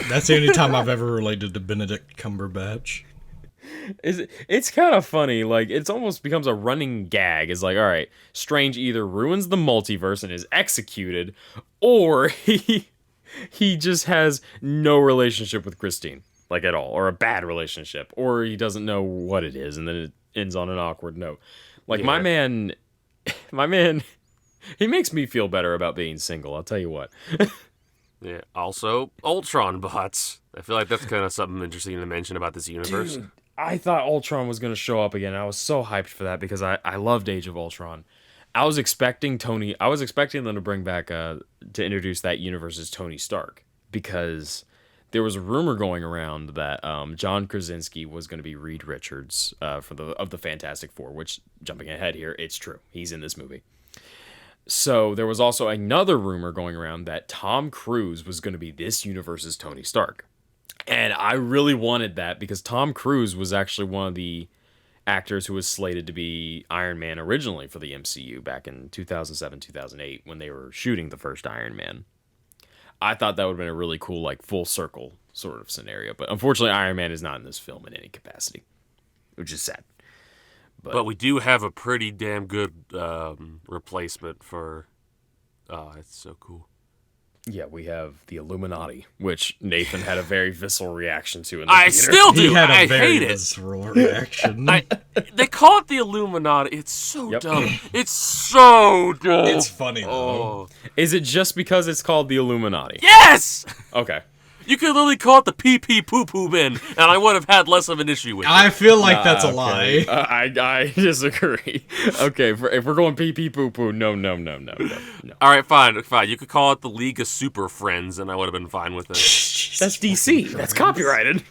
That's the only time I've ever related to Benedict Cumberbatch. It's kind of funny. Like, it's almost becomes a running gag. It's like, all right, Strange either ruins the multiverse and is executed, or he just has no relationship with Christine. Like, at all, or a bad relationship, or he doesn't know what it is, and then it ends on an awkward note. Like, my man, he makes me feel better about being single, I'll tell you what. Yeah, also, Ultron bots. I feel like that's kind of something interesting to mention about this universe. Dude, I thought Ultron was going to show up again, and I was so hyped for that, because I loved Age of Ultron. I was expecting them to bring back, to introduce that universe's Tony Stark, because... there was a rumor going around that John Krasinski was going to be Reed Richards of the Fantastic Four, which, jumping ahead here, it's true. He's in this movie. So there was also another rumor going around that Tom Cruise was going to be this universe's Tony Stark. And I really wanted that because Tom Cruise was actually one of the actors who was slated to be Iron Man originally for the MCU back in 2007, 2008 when they were shooting the first Iron Man. I thought that would have been a really cool, like, full circle sort of scenario. But unfortunately, Iron Man is not in this film in any capacity, which is sad. But we do have a pretty damn good replacement for... Oh, it's so cool. Yeah, we have the Illuminati, which Nathan had a very visceral reaction to in the I theater. still He do. had a I very hate it. visceral reaction. They call it the Illuminati. It's so Yep. dumb. It's so dumb. It's funny though. Oh. Is it just because it's called the Illuminati? Yes! Okay. You could literally call it the pee-pee poo-poo bin, and I would have had less of an issue with it. I feel like that's a Okay. lie. I disagree. Okay, if we're going pee pee poo poo, no. All right, fine. You could call it the League of Super Friends, and I would have been fine with it. That's DC. That's copyrighted.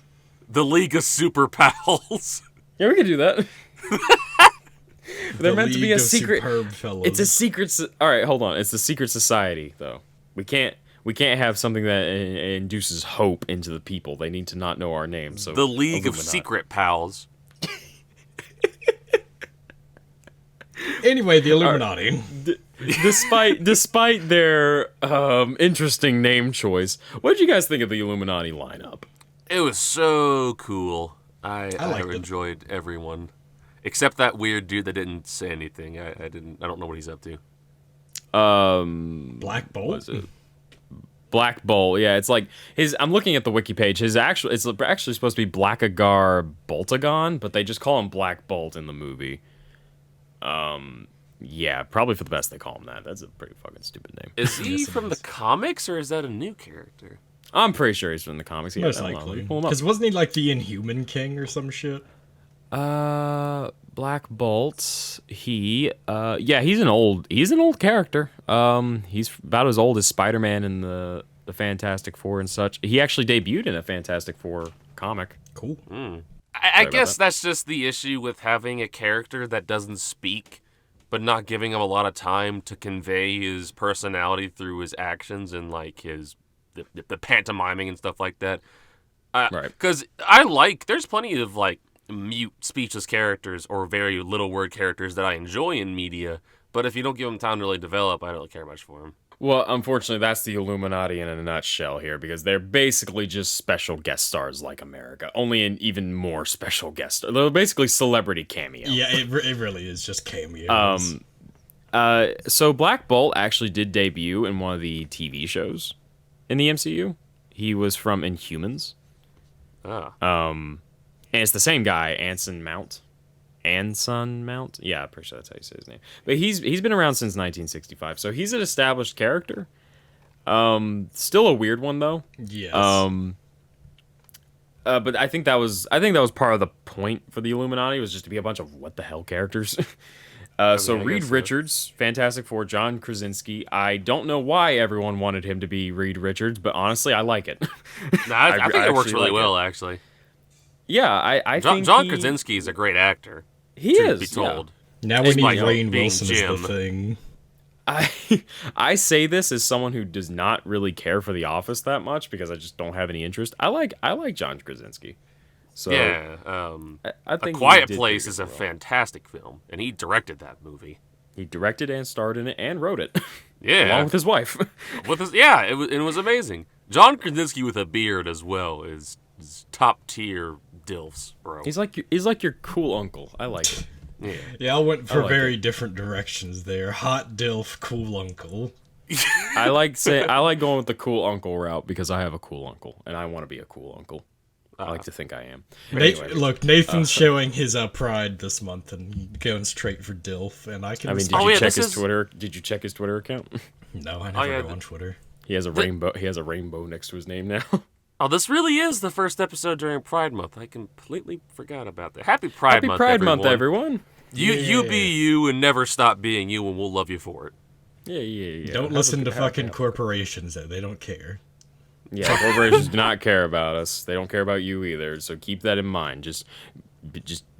The League of Super Pals. Yeah, we could do that. They're The meant to be League a of secret. Superb fellows. It's a secret. All right, hold on. It's a secret society, though. We can't have something that induces hope into the people. They need to not know our name. So The League of Illuminati. Secret Pals. Anyway, the Illuminati. Despite their interesting name choice, what did you guys think of the Illuminati lineup? It was so cool. I liked it. enjoyed everyone. Except that weird dude that didn't say anything. I don't know what he's up to. Black Bolt. Was it Black Bolt? Yeah, it's like his. I'm looking at the wiki page. It's actually supposed to be Blackagar Boltagon, but they just call him Black Bolt in the movie. Yeah, probably for the best they call him that. That's a pretty fucking stupid name. Is he Yes, it from the is. comics, or is that a new character? I'm pretty sure he's from the comics. Yeah, Most hold on, let likely. me pull him up. Because wasn't he like the Inhuman King or some shit? Black Bolt. He's an old character. He's about as old as Spider-Man in the Fantastic Four and such. He actually debuted in a Fantastic Four comic. Cool. I about guess that. that's just the issue with having a character that doesn't speak, but not giving him a lot of time to convey his personality through his actions and like the pantomiming and stuff like that. Right. Because there's plenty of like mute, speechless characters or very little word characters that I enjoy in media, but if you don't give them time to really develop, I don't really care much for them. Well, unfortunately, that's the Illuminati in a nutshell here, because they're basically just special guest stars like America, only an even more special guest star. They're basically celebrity cameo. Yeah, it really is just cameos. So Black Bolt actually did debut in one of the TV shows in the MCU. He was from Inhumans. And it's the same guy, Anson Mount. Yeah, I'm pretty sure that's how you say his name. But he's been around since 1965, so he's an established character. Still a weird one though. Yes. But I think that was part of the point for the Illuminati, was just to be a bunch of what the hell characters. So I Reed guess so. Richards, Fantastic Four, John Krasinski. I don't know why everyone wanted him to be Reed Richards, but honestly, I like it. I think it works actually really like well, actually. Yeah, I think John Krasinski is a great actor. He Truth is. be told. now we despite need Rainn being Wilson Jim. as the thing. I say this as someone who does not really care for The Office that much, because I just don't have any interest. I like John Krasinski. So Yeah. I A think Quiet he did Place pretty is a well. fantastic film, and he directed that movie. He directed and starred in it and wrote it, Yeah. along with his wife. It was amazing. John Krasinski with a beard as well is top tier dilfs, bro. He's like your cool uncle. I like it. Yeah. Yeah, I went for like very different directions there. Hot Dilf, cool uncle. I like going with the cool uncle route because I have a cool uncle and I want to be a cool uncle. I like to think I am. Anyway, Look, Nathan's showing his pride this month and going straight for Dilf, and I can. I mean, did Oh, you yeah, check this his is- Twitter? Did you check his Twitter account? no, I never yeah, go on Twitter. He has a rainbow. He has a rainbow next to his name now. Oh, this really is the first episode during Pride Month. I completely forgot about that. Happy Pride Happy Month, Pride Month, everyone. You be you and never stop being you, and we'll love you for it. Yeah. Don't Have listen to have fucking have- corporations, though. They don't care. Yeah, corporations do not care about us. They don't care about you either. So keep that in mind. Just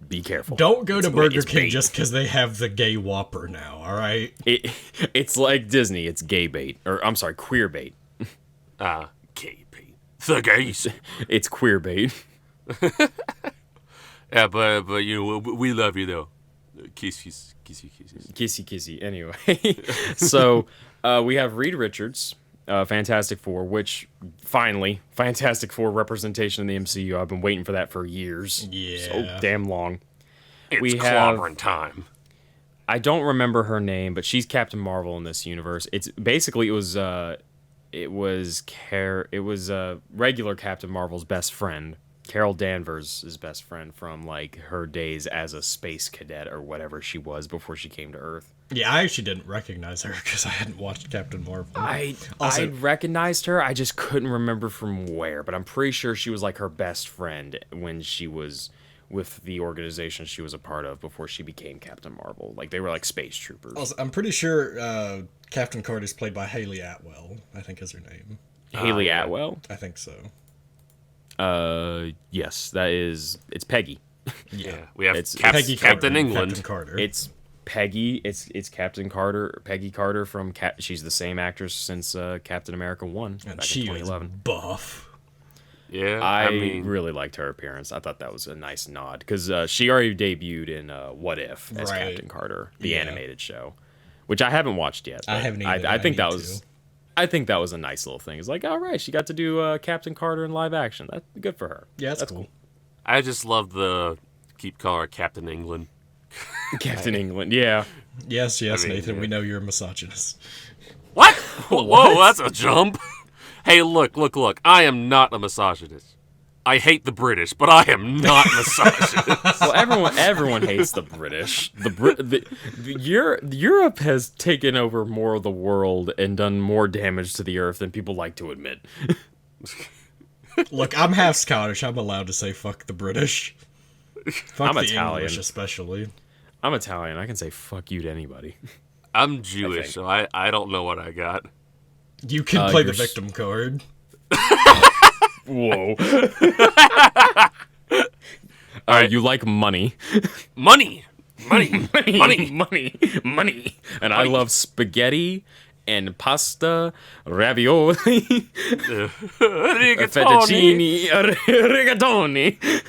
be careful. Don't go to Burger it's King bait. just because they have the gay Whopper now, alright? It's like Disney. It's gay bait, or I'm sorry, queer bait. KP. The gays. It's queer bait. Yeah, but we love you though. Kisses. Kissy kissy. Anyway, so we have Reed Richards, Fantastic Four, which finally Fantastic Four representation in the MCU. I've been waiting for that for years. Yeah. So damn long. It's We have- clobbering time. I don't remember her name, but she's Captain Marvel in this universe. It's basically it it was regular Captain Marvel's best friend, Carol Danvers' best friend from like her days as a space cadet or whatever she was before she came to Earth. Yeah, I actually didn't recognize her because I hadn't watched Captain Marvel. I Also- recognized her. I just couldn't remember from where, but I'm pretty sure she was like her best friend when she was with the organization she was a part of before she became Captain Marvel. Like they were like space troopers. Also, I'm pretty sure Captain Carter's played by Haley Atwell, I think is her name. Haley yeah. Atwell? I think so. Yes, it's Peggy. Yeah, we have It's Peggy Carter, Captain England. Captain Carter. It's Peggy. It's Captain Carter. Peggy Carter from she's the same actress since Captain America 1 and back she in is 2011. buff. Yeah, I mean, really liked her appearance. I thought that was a nice nod because she already debuted in What If as Right. Captain Carter, the Yeah. animated show, which I haven't watched yet. I but haven't either. I think I that need was. to. I think that was a nice little thing. It's like, all right, she got to do Captain Carter in live action. That's good for her. Yeah, that's cool. I just love the keep calling her Captain England. Captain England, yeah. Yes, I mean, Nathan, yeah. we know you're a misogynist. What? Whoa, that's a jump. Hey, look. I am not a misogynist. I hate the British, but I am not misogynist. Well, everyone hates the British. Europe has taken over more of the world and done more damage to the earth than people like to admit. Look, I'm half Scottish. I'm allowed to say fuck the British. Fuck I'm the Italian. English, especially. I'm Italian. I can say fuck you to anybody. I'm Jewish, think. so I don't know what I got. You can play the you're victim card. Whoa. All right, you like money. Money. Money. And I love spaghetti and pasta, ravioli, Rigatoni. fettuccine, rigatoni.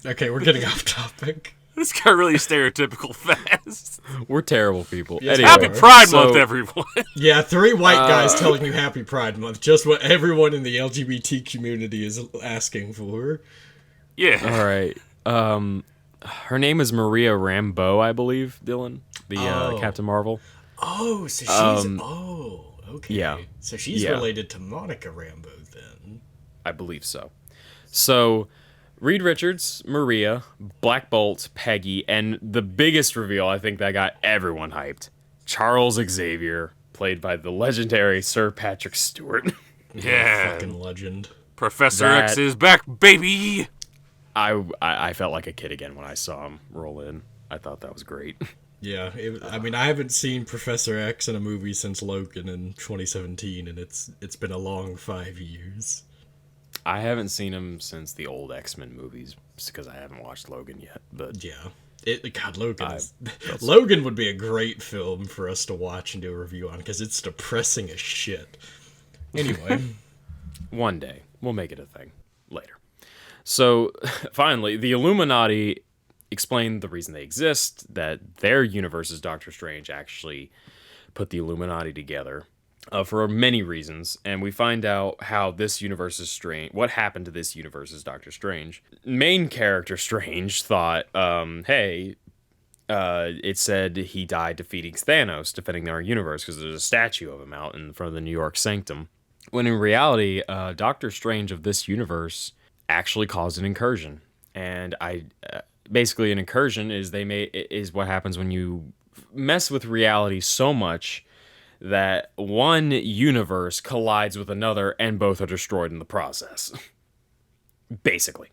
Okay, we're getting off topic. This got really stereotypical fast. We're terrible people. Yes, Anyway, Happy Pride so- Month, everyone. Yeah, 3 white guys telling you Happy Pride Month. Just what everyone in the LGBT community is asking for. Yeah. All right. Her name is Maria Rambeau, I believe, Dylan, the Oh. Captain Marvel. Oh, so she's... okay. yeah. So she's Yeah. related to Monica Rambeau, then. I believe so. So, Reed Richards, Maria, Black Bolt, Peggy, and the biggest reveal, I think that got everyone hyped, Charles Xavier, played by the legendary Sir Patrick Stewart. Yeah. Fucking legend. Professor That- X is back, baby. I felt like a kid again when I saw him roll in. I thought that was great. Yeah, I mean, I haven't seen Professor X in a movie since Logan in 2017, and it's been a long 5 years. I haven't seen him since the old X-Men movies because I haven't watched Logan yet. But Yeah. God, Logan is... that's- Logan would be a great film for us to watch and do a review on, because it's depressing as shit. Anyway. one day we'll make it a thing later. So finally, the Illuminati explain the reason they exist, that their universe's Doctor Strange actually put the Illuminati together for many reasons, and we find out how this universe is strange, what happened to this universe's Doctor Strange. Main character Strange thought, it said he died defeating Thanos, defending our universe, because there's a statue of him out in front of the New York Sanctum. When in reality, Doctor Strange of this universe actually caused an incursion, and basically an incursion is what happens when you mess with reality so much that one universe collides with another and both are destroyed in the process. Basically.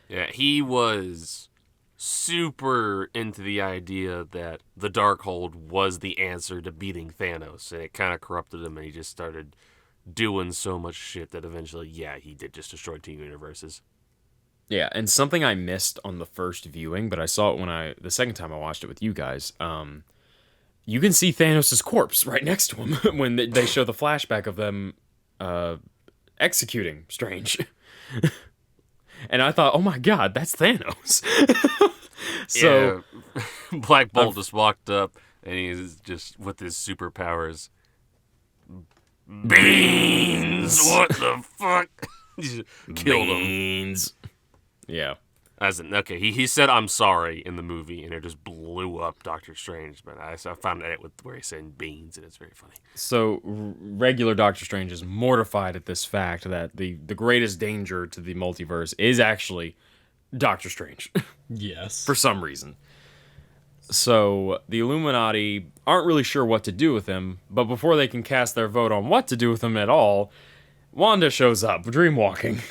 Yeah, he was super into the idea that the Darkhold was the answer to beating Thanos, and it kind of corrupted him, and he just started doing so much shit that eventually, yeah, he did just destroy 2 universes. Yeah, and something I missed on the first viewing, but I saw it the second time I watched it with you guys. You can see Thanos' corpse right next to him when they show the flashback of them executing Strange. And I thought, oh my god, that's Thanos. So yeah. Black Bolt just walked up, and he's just with his superpowers. Beans! What the fuck? He just killed him. Yeah. As in, okay, he said I'm sorry in the movie, and it just blew up Doctor Strange. But I found an edit with where he's saying beans, and it's very funny. So regular Doctor Strange is mortified at this fact that the greatest danger to the multiverse is actually Doctor Strange Yes. for some reason. So the Illuminati aren't really sure what to do with him, but before they can cast their vote on what to do with him at all, Wanda shows up, dreamwalking.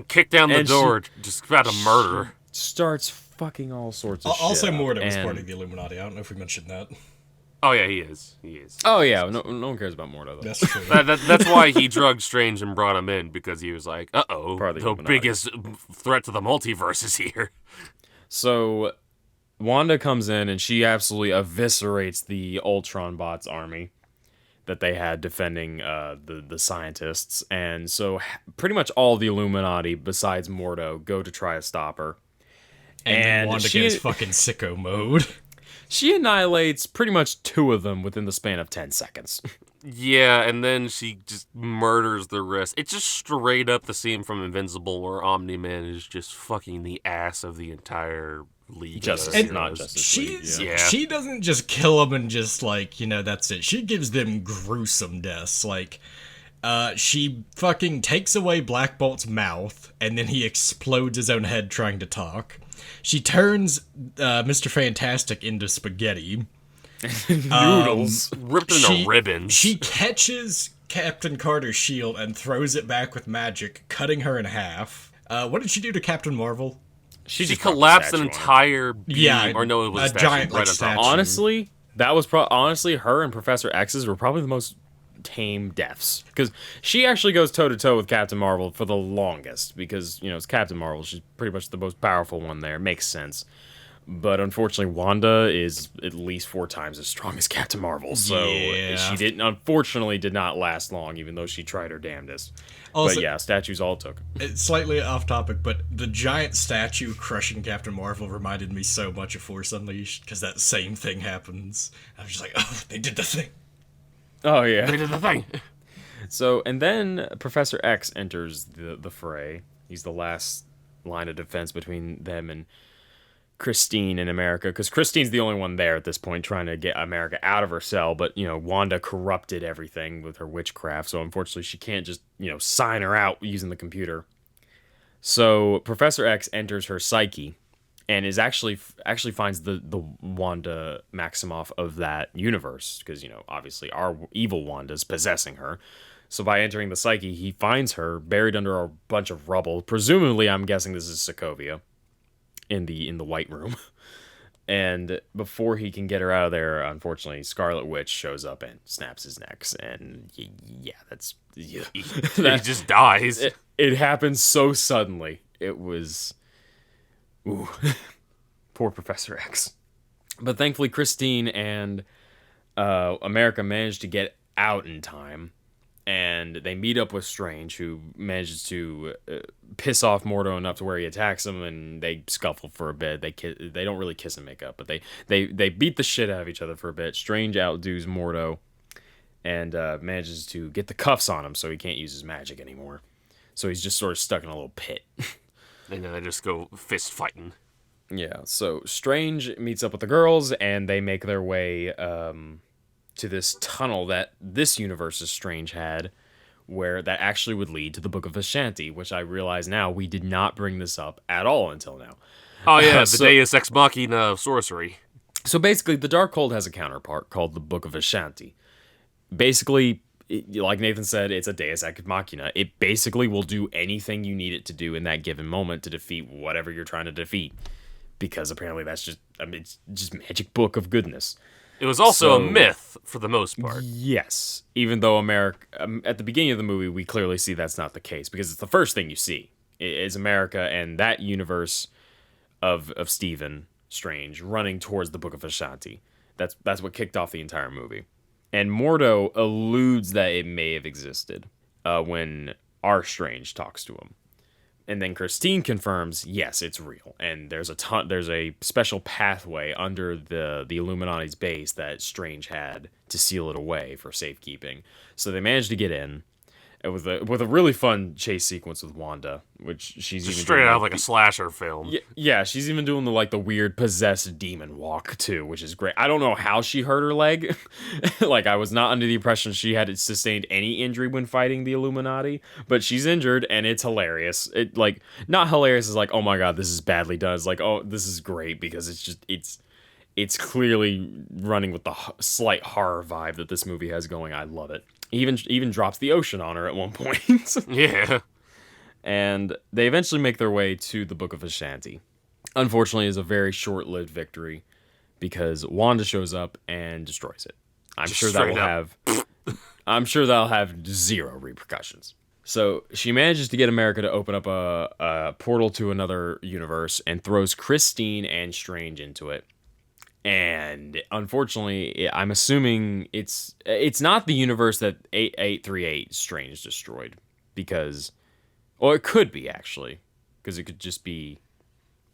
Kick down the And door, just about to murder. Starts fucking all sorts of shit. Also, up, Mordo was and- part of the Illuminati. I don't know if we mentioned that. Oh yeah, he is. He is. Oh yeah, no one cares about Mordo though. That's true. That's why he drugged Strange and brought him in, because he was like, uh-oh, Part of the the Illuminati. biggest threat to the multiverse is here. So Wanda comes in and she absolutely eviscerates the Ultron bots army that they had defending the scientists, and so pretty much all the Illuminati besides Mordo go to try to stop her. And then And Wanda she- gets fucking sicko mode. She annihilates pretty much 2 of them within the span of 10 seconds. Yeah, and then she just murders the rest. It's just straight up the scene from Invincible where Omni-Man is just fucking the ass of the entire league. Justice, of not heroes. Justice League. She's Yeah. Yeah. she doesn't just kill them and just like, that's it. She gives them gruesome deaths. Like she fucking takes away Black Bolt's mouth and then he explodes his own head trying to talk. She turns Mr. Fantastic into spaghetti. Noodles. Ripped into ribbons. She catches Captain Carter's shield and throws it back with magic, cutting her in half. What did she do to Captain Marvel? She just dropped a collapsed an statue on her. entire beam. Yeah, or no, it was a a statue giant, right like, on top. statue. Honestly, that was honestly her and Professor X's were probably the most tame deaths, because she actually goes toe to toe with Captain Marvel for the longest, because it's Captain Marvel. She's pretty much the most powerful one there. Makes sense. But unfortunately, Wanda is at least 4 times as strong as Captain Marvel, so Yeah. she unfortunately did not last long, even though she tried her damnedest. Also, But yeah, statues all it took. it's slightly off topic, but the giant statue crushing Captain Marvel reminded me so much of Force Unleashed, because that same thing happens. I was just like, oh, they did the thing. Oh yeah. They did the thing. So, and then Professor X enters the fray. He's the last line of defense between them and Christine in America, because Christine's the only one there at this point trying to get America out of her cell, but, Wanda corrupted everything with her witchcraft, so unfortunately she can't just, sign her out using the computer. So Professor X enters her psyche and is actually finds the Wanda Maximoff of that universe, because obviously our evil Wanda's possessing her. So by entering the psyche, he finds her buried under a bunch of rubble. Presumably, I'm guessing this is Sokovia in the White Room. And before he can get her out of there, unfortunately, Scarlet Witch shows up and snaps his neck. And that's He just dies. it happened so suddenly. It was, ooh, poor Professor X. But thankfully, Christine and America managed to get out in time, and they meet up with Strange, who manages to piss off Mordo enough to where he attacks him, and they scuffle for a bit. They don't really kiss and make up, but they beat the shit out of each other for a bit. Strange outdoes Mordo and manages to get the cuffs on him so he can't use his magic anymore. So he's just sort of stuck in a little pit. And then they just go fist fighting. Yeah, so Strange meets up with the girls, and they make their way to this tunnel that this universe's Strange had, where that actually would lead to the Book of Ashanti, which I realize now we did not bring this up at all until now. Oh yeah, the So- Deus Ex Machina of sorcery. So basically, the Darkhold has a counterpart called the Book of Ashanti. Basically, like Nathan said, it's a Deus Ex Machina. It basically will do anything you need it to do in that given moment to defeat whatever you're trying to defeat. Because apparently that's just, it's just magic book of goodness. It was also So- a myth for the most part. Yes, even though America, at the beginning of the movie, we clearly see that's not the case, because it's the first thing you see is America and that universe of Stephen Strange running towards the Book of Ashanti. That's what kicked off the entire movie. And Mordo alludes that it may have existed when our Strange talks to him. And then Christine confirms, yes, it's real. And there's a special pathway under the Illuminati's base that Strange had to seal it away for safekeeping. So they managed to get in. with a really fun chase sequence with Wanda, which she's Just even straight doing, out of like a slasher film. yeah, she's even doing the weird possessed demon walk too, which is great. I don't know how she hurt her leg. Like, I was not under the impression she had sustained any injury when fighting the Illuminati, but she's injured and it's hilarious. It like not hilarious as like, oh my god, this is badly done. It's like, oh, this is great because it's clearly running with the slight horror vibe that this movie has going. I love it. Even drops the ocean on her at one point. Yeah. And they eventually make their way to the Book of Ashanti. Unfortunately, it's a very short-lived victory because Wanda shows up and destroys it. I'm sure that'll have zero repercussions. So she manages to get America to open up a portal to another universe and throws Christine and Strange into it. And unfortunately, I'm assuming it's not the universe that 8838 Strange destroyed, because, well, it could be actually, because it could just be,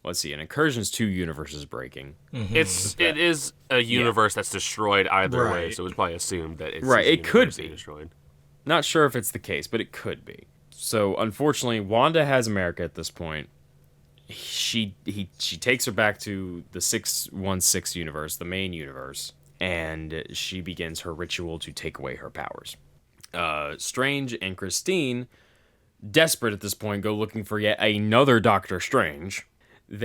let's see, an incursion's 2 universes breaking. Mm-hmm. It is a universe that's destroyed either way, so it's probably assumed that it's right. It could be destroyed. Not sure if it's the case, but it could be. So unfortunately, Wanda has America at this point. She takes her back to the 616 universe, the main universe, and she begins her ritual to take away her powers. Strange and Christine, desperate at this point, go looking for yet another Doctor Strange. What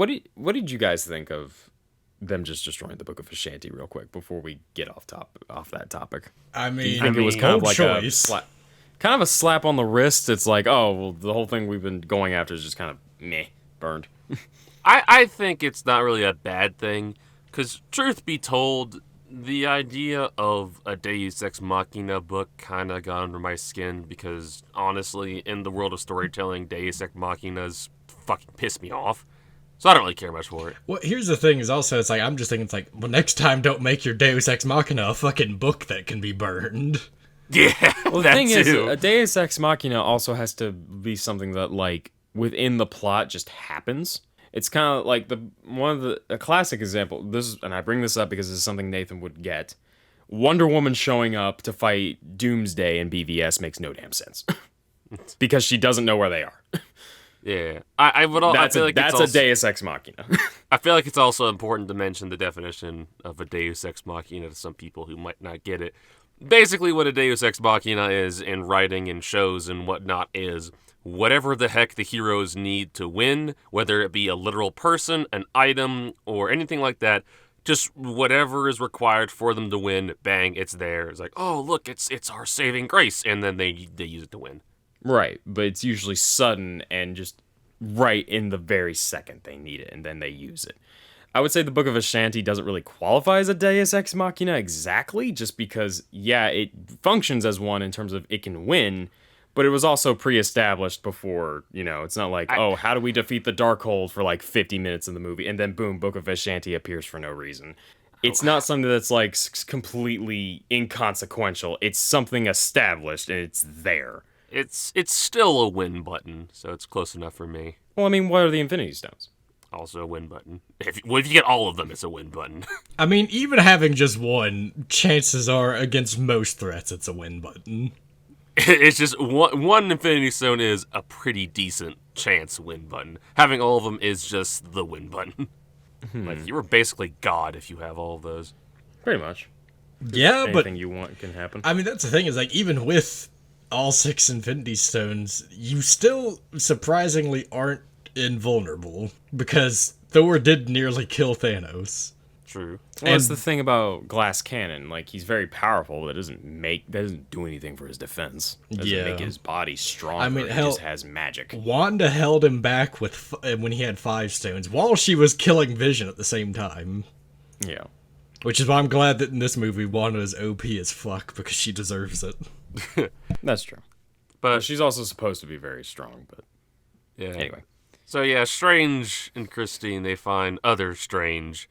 did you guys think of them just destroying the Book of Ashanti real quick before we get off that topic? I mean, Do you think it was kind of like choice. kind of a slap on the wrist? It's like, oh, well, the whole thing we've been going after is just kind of meh, burned. I think it's not really a bad thing, because truth be told, the idea of a Deus Ex Machina book kind of got under my skin, because honestly, in the world of storytelling, Deus Ex Machinas fucking piss me off. So I don't really care much for it. Well, here's the thing: is also it's like I'm just thinking it's like, well, next time don't make your Deus Ex Machina a fucking book that can be burned. Yeah, well, the thing is, a Deus Ex Machina also has to be something that, like, within the plot just happens. It's kind of like a classic example. And I bring this up because this is something Nathan would get. Wonder Woman showing up to fight Doomsday in BVS makes no damn sense because she doesn't know where they are. Yeah, I feel like that's a Deus Ex Machina. I feel like it's also important to mention the definition of a Deus Ex Machina to some people who might not get it. Basically, what a Deus Ex Machina is in writing and shows and whatnot is whatever the heck the heroes need to win, whether it be a literal person, an item, or anything like that. Just whatever is required for them to win, bang, it's there. It's like, oh, look, it's our saving grace, and then they use it to win. Right, but it's usually sudden and just right in the very second they need it, and then they use it. I would say the Book of Ashanti doesn't really qualify as a Deus Ex Machina exactly, just because, yeah, it functions as one in terms of it can win, but it was also pre-established before, it's not like, how do we defeat the Darkhold for like 50 minutes in the movie, and then boom, Book of Ashanti appears for no reason. It's not something that's like completely inconsequential. It's something established, and it's there. It's still a win button, so it's close enough for me. Well, I mean, what are the Infinity Stones? Also a win button. If you get all of them, it's a win button. I mean, even having just one, chances are against most threats, it's a win button. It's just one Infinity Stone is a pretty decent chance win button. Having all of them is just the win button. Like, you were basically God if you have all of those. Pretty much. Yeah, but anything you want can happen. I mean, that's the thing is like even with all 6 Infinity Stones, you still surprisingly aren't invulnerable, because Thor did nearly kill Thanos. True. Well, that's the thing about Glass Cannon. Like, he's very powerful, but it doesn't do anything for his defense. It doesn't make his body stronger. I mean, it just has magic. Wanda held him back when he had 5 stones, while she was killing Vision at the same time. Yeah. Which is why I'm glad that in this movie, Wanda is OP as fuck, because she deserves it. That's true. But she's also supposed to be very strong, but... Yeah. Anyway. So yeah, Strange and Christine, they find other Strange,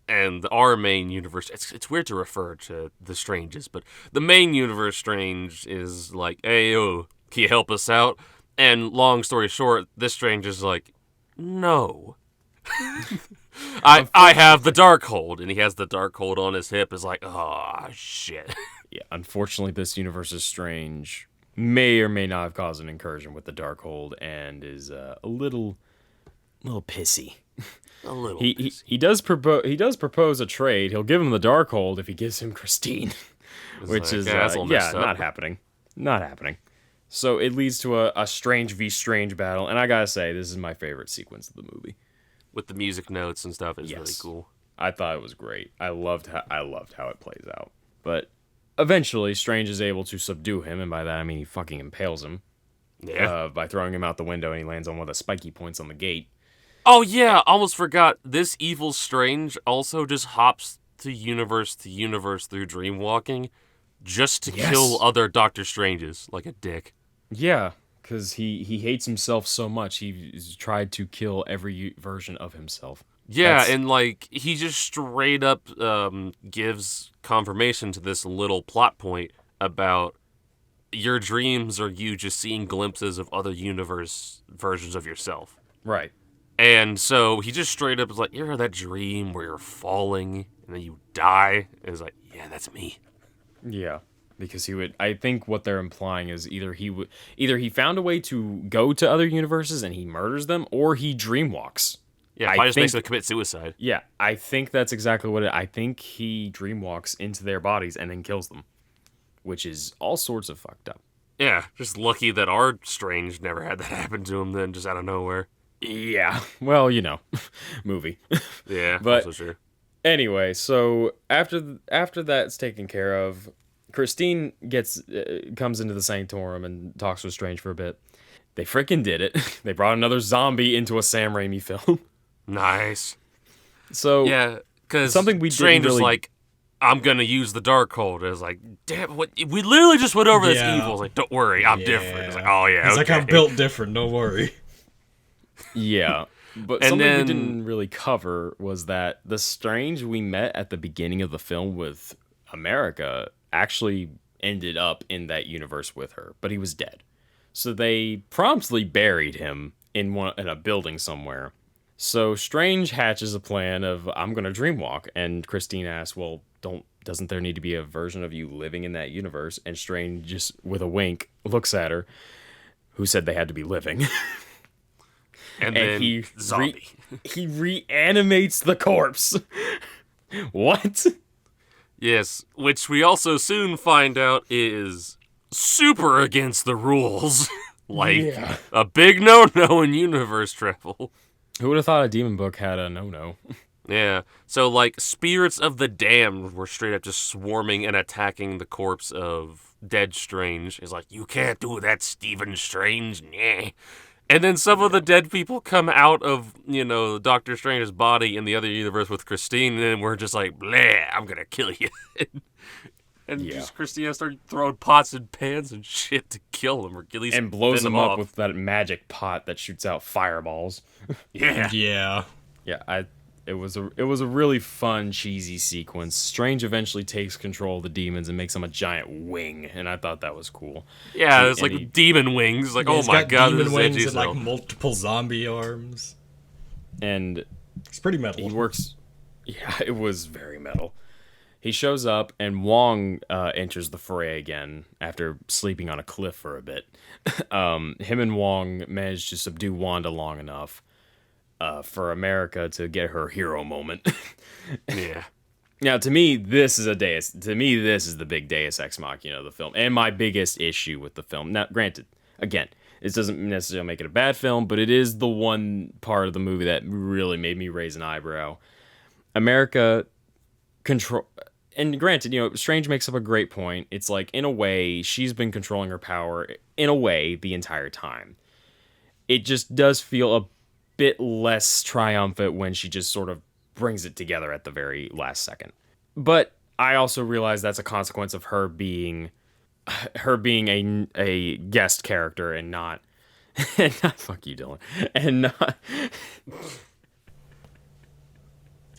and our main universe, it's weird to refer to the Stranges, but the main universe Strange is like, hey, yo, can you help us out? And long story short, this Strange is like, no. I have the Darkhold, and he has the Darkhold on his hip. Is like, oh, shit. Yeah, unfortunately, this universe's Strange may or may not have caused an incursion with the Darkhold and is a little pissy. A little. He does propose a trade. He'll give him the Darkhold if he gives him Christine, which is not happening. Not happening. So it leads to a Strange v Strange battle, and I gotta say, this is my favorite sequence of the movie. With the music notes and stuff, is really cool. I thought it was great. I loved how it plays out. But eventually, Strange is able to subdue him, and by that I mean he fucking impales him. Yeah. By throwing him out the window, and he lands on one of the spiky points on the gate. Oh yeah, almost forgot. This evil Strange also just hops to universe through dreamwalking, just to kill other Doctor Stranges, like a dick. Yeah, because he hates himself so much, he's tried to kill every version of himself. Yeah, and like he just straight up gives confirmation to this little plot point about your dreams are you just seeing glimpses of other universe versions of yourself. Right. And so he just straight up is like, you know that dream where you're falling and then you die? And it's like, yeah, that's me. Yeah. Because I think what they're implying is either he found a way to go to other universes and he murders them, or he dreamwalks. Yeah, probably just makes them commit suicide. Yeah, I think that's exactly what I think he dreamwalks into their bodies and then kills them, which is all sorts of fucked up. Yeah, just lucky that our Strange never had that happen to him then, just out of nowhere. Yeah, well, movie. Yeah, but also sure. Anyway, so after that's taken care of, Christine comes into the Sanctorum and talks with Strange for a bit. They freaking did it. They brought another zombie into a Sam Raimi film. Nice. So yeah, because Strange is like, I'm gonna use the Darkhold. It's like, damn, what? We literally just went over this evil. It's like, don't worry, I'm different. It's like, oh yeah, it's like I'm built different. Don't worry. Yeah, but and something then, we didn't really cover was that the Strange we met at the beginning of the film with America actually ended up in that universe with her, but he was dead. So they promptly buried him in a building somewhere. So Strange hatches a plan of, I'm going to dreamwalk, and Christine asks, well, doesn't there need to be a version of you living in that universe? And Strange, just with a wink, looks at her, who said they had to be living. And then he zombie. He reanimates the corpse. What? Yes, which we also soon find out is super against the rules. A big no-no in universe travel. Who would have thought a demon book had a no-no? Yeah, so like spirits of the damned were straight up just swarming and attacking the corpse of dead Strange. It's like, you can't do that, Stephen Strange. Nah. And then some of the dead people come out of, Doctor Strange's body in the other universe with Christine, and then we're just like, bleh, I'm gonna kill you. And just Christina started throwing pots and pans and shit to kill him, or at least and blows them him up off with that magic pot that shoots out fireballs. Yeah. Yeah, it was a really fun, cheesy sequence. Strange eventually takes control of the demons and makes them a giant wing, and I thought that was cool. Yeah, it's like demon wings. Like, oh my god, demon wings and like multiple zombie arms. And it's pretty metal. He works. Yeah, it was very metal. He shows up, and Wong enters the fray again after sleeping on a cliff for a bit. Him and Wong managed to subdue Wanda long enough for America to get her hero moment. Yeah. Now, to me, this is the big Deus Ex Machina of the film, and my biggest issue with the film. Now, granted, again, this doesn't necessarily make it a bad film, but it is the one part of the movie that really made me raise an eyebrow. America control. And granted, Strange makes up a great point. It's like, in a way, she's been controlling her power, in a way, the entire time. It just does feel a bit less triumphant when she just sort of brings it together at the very last second. But I also realize that's a consequence of her being a guest character and not fuck you, Dylan, and not.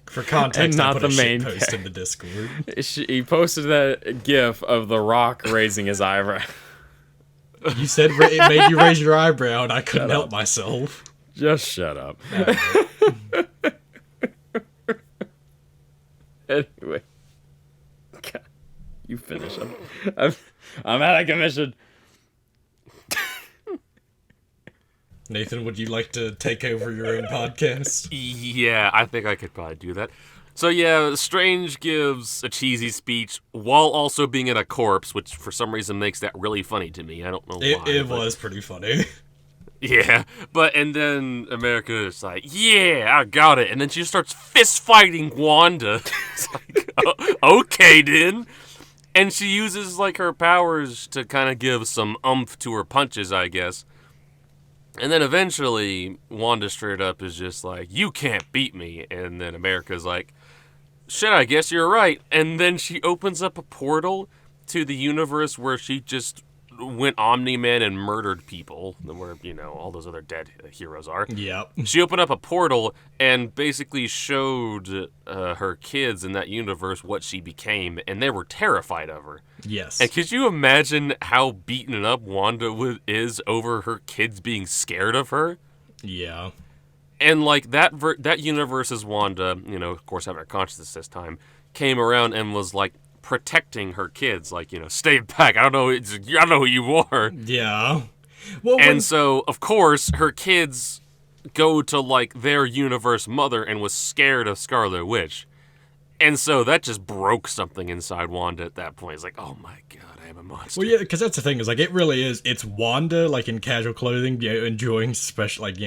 For context, not I put the a main shit post in the Discord. He posted that GIF of The Rock raising his eyebrow. You said it made you raise your eyebrow, and I couldn't help myself. Just shut up. Anyway, God, You finish. I'm out of commission. Nathan, would you like to take over your own podcast? Yeah, I think I could probably do that. So yeah, Strange gives a cheesy speech while also being in a corpse, which for some reason makes that really funny to me. I don't know why. It was pretty funny. Yeah, and then America is like, yeah, I got it. And then she just starts fist fighting Wanda. It's like, okay then. And she uses like her powers to kind of give some oomph to her punches, I guess. And then eventually, Wanda straight up is just like, you can't beat me. And then America's like, shit, I guess you're right. And then she opens up a portal to the universe where she just went Omni-Man and murdered people, where, all those other dead heroes are. Yep. She opened up a portal and basically showed her kids in that universe what she became, and they were terrified of her. Yes. And could you imagine how beaten up Wanda is over her kids being scared of her? Yeah. And like that universe's Wanda, of course having her consciousness this time, came around and was like protecting her kids, like, stay back. I don't know who you are. Yeah. Well, and so of course her kids go to like their universe mother and was scared of Scarlet Witch. And so that just broke something inside Wanda at that point. It's like, oh my god, I am a monster. Well, yeah, because that's the thing, is like, it really is. It's Wanda, like, in casual clothing, enjoying special, like,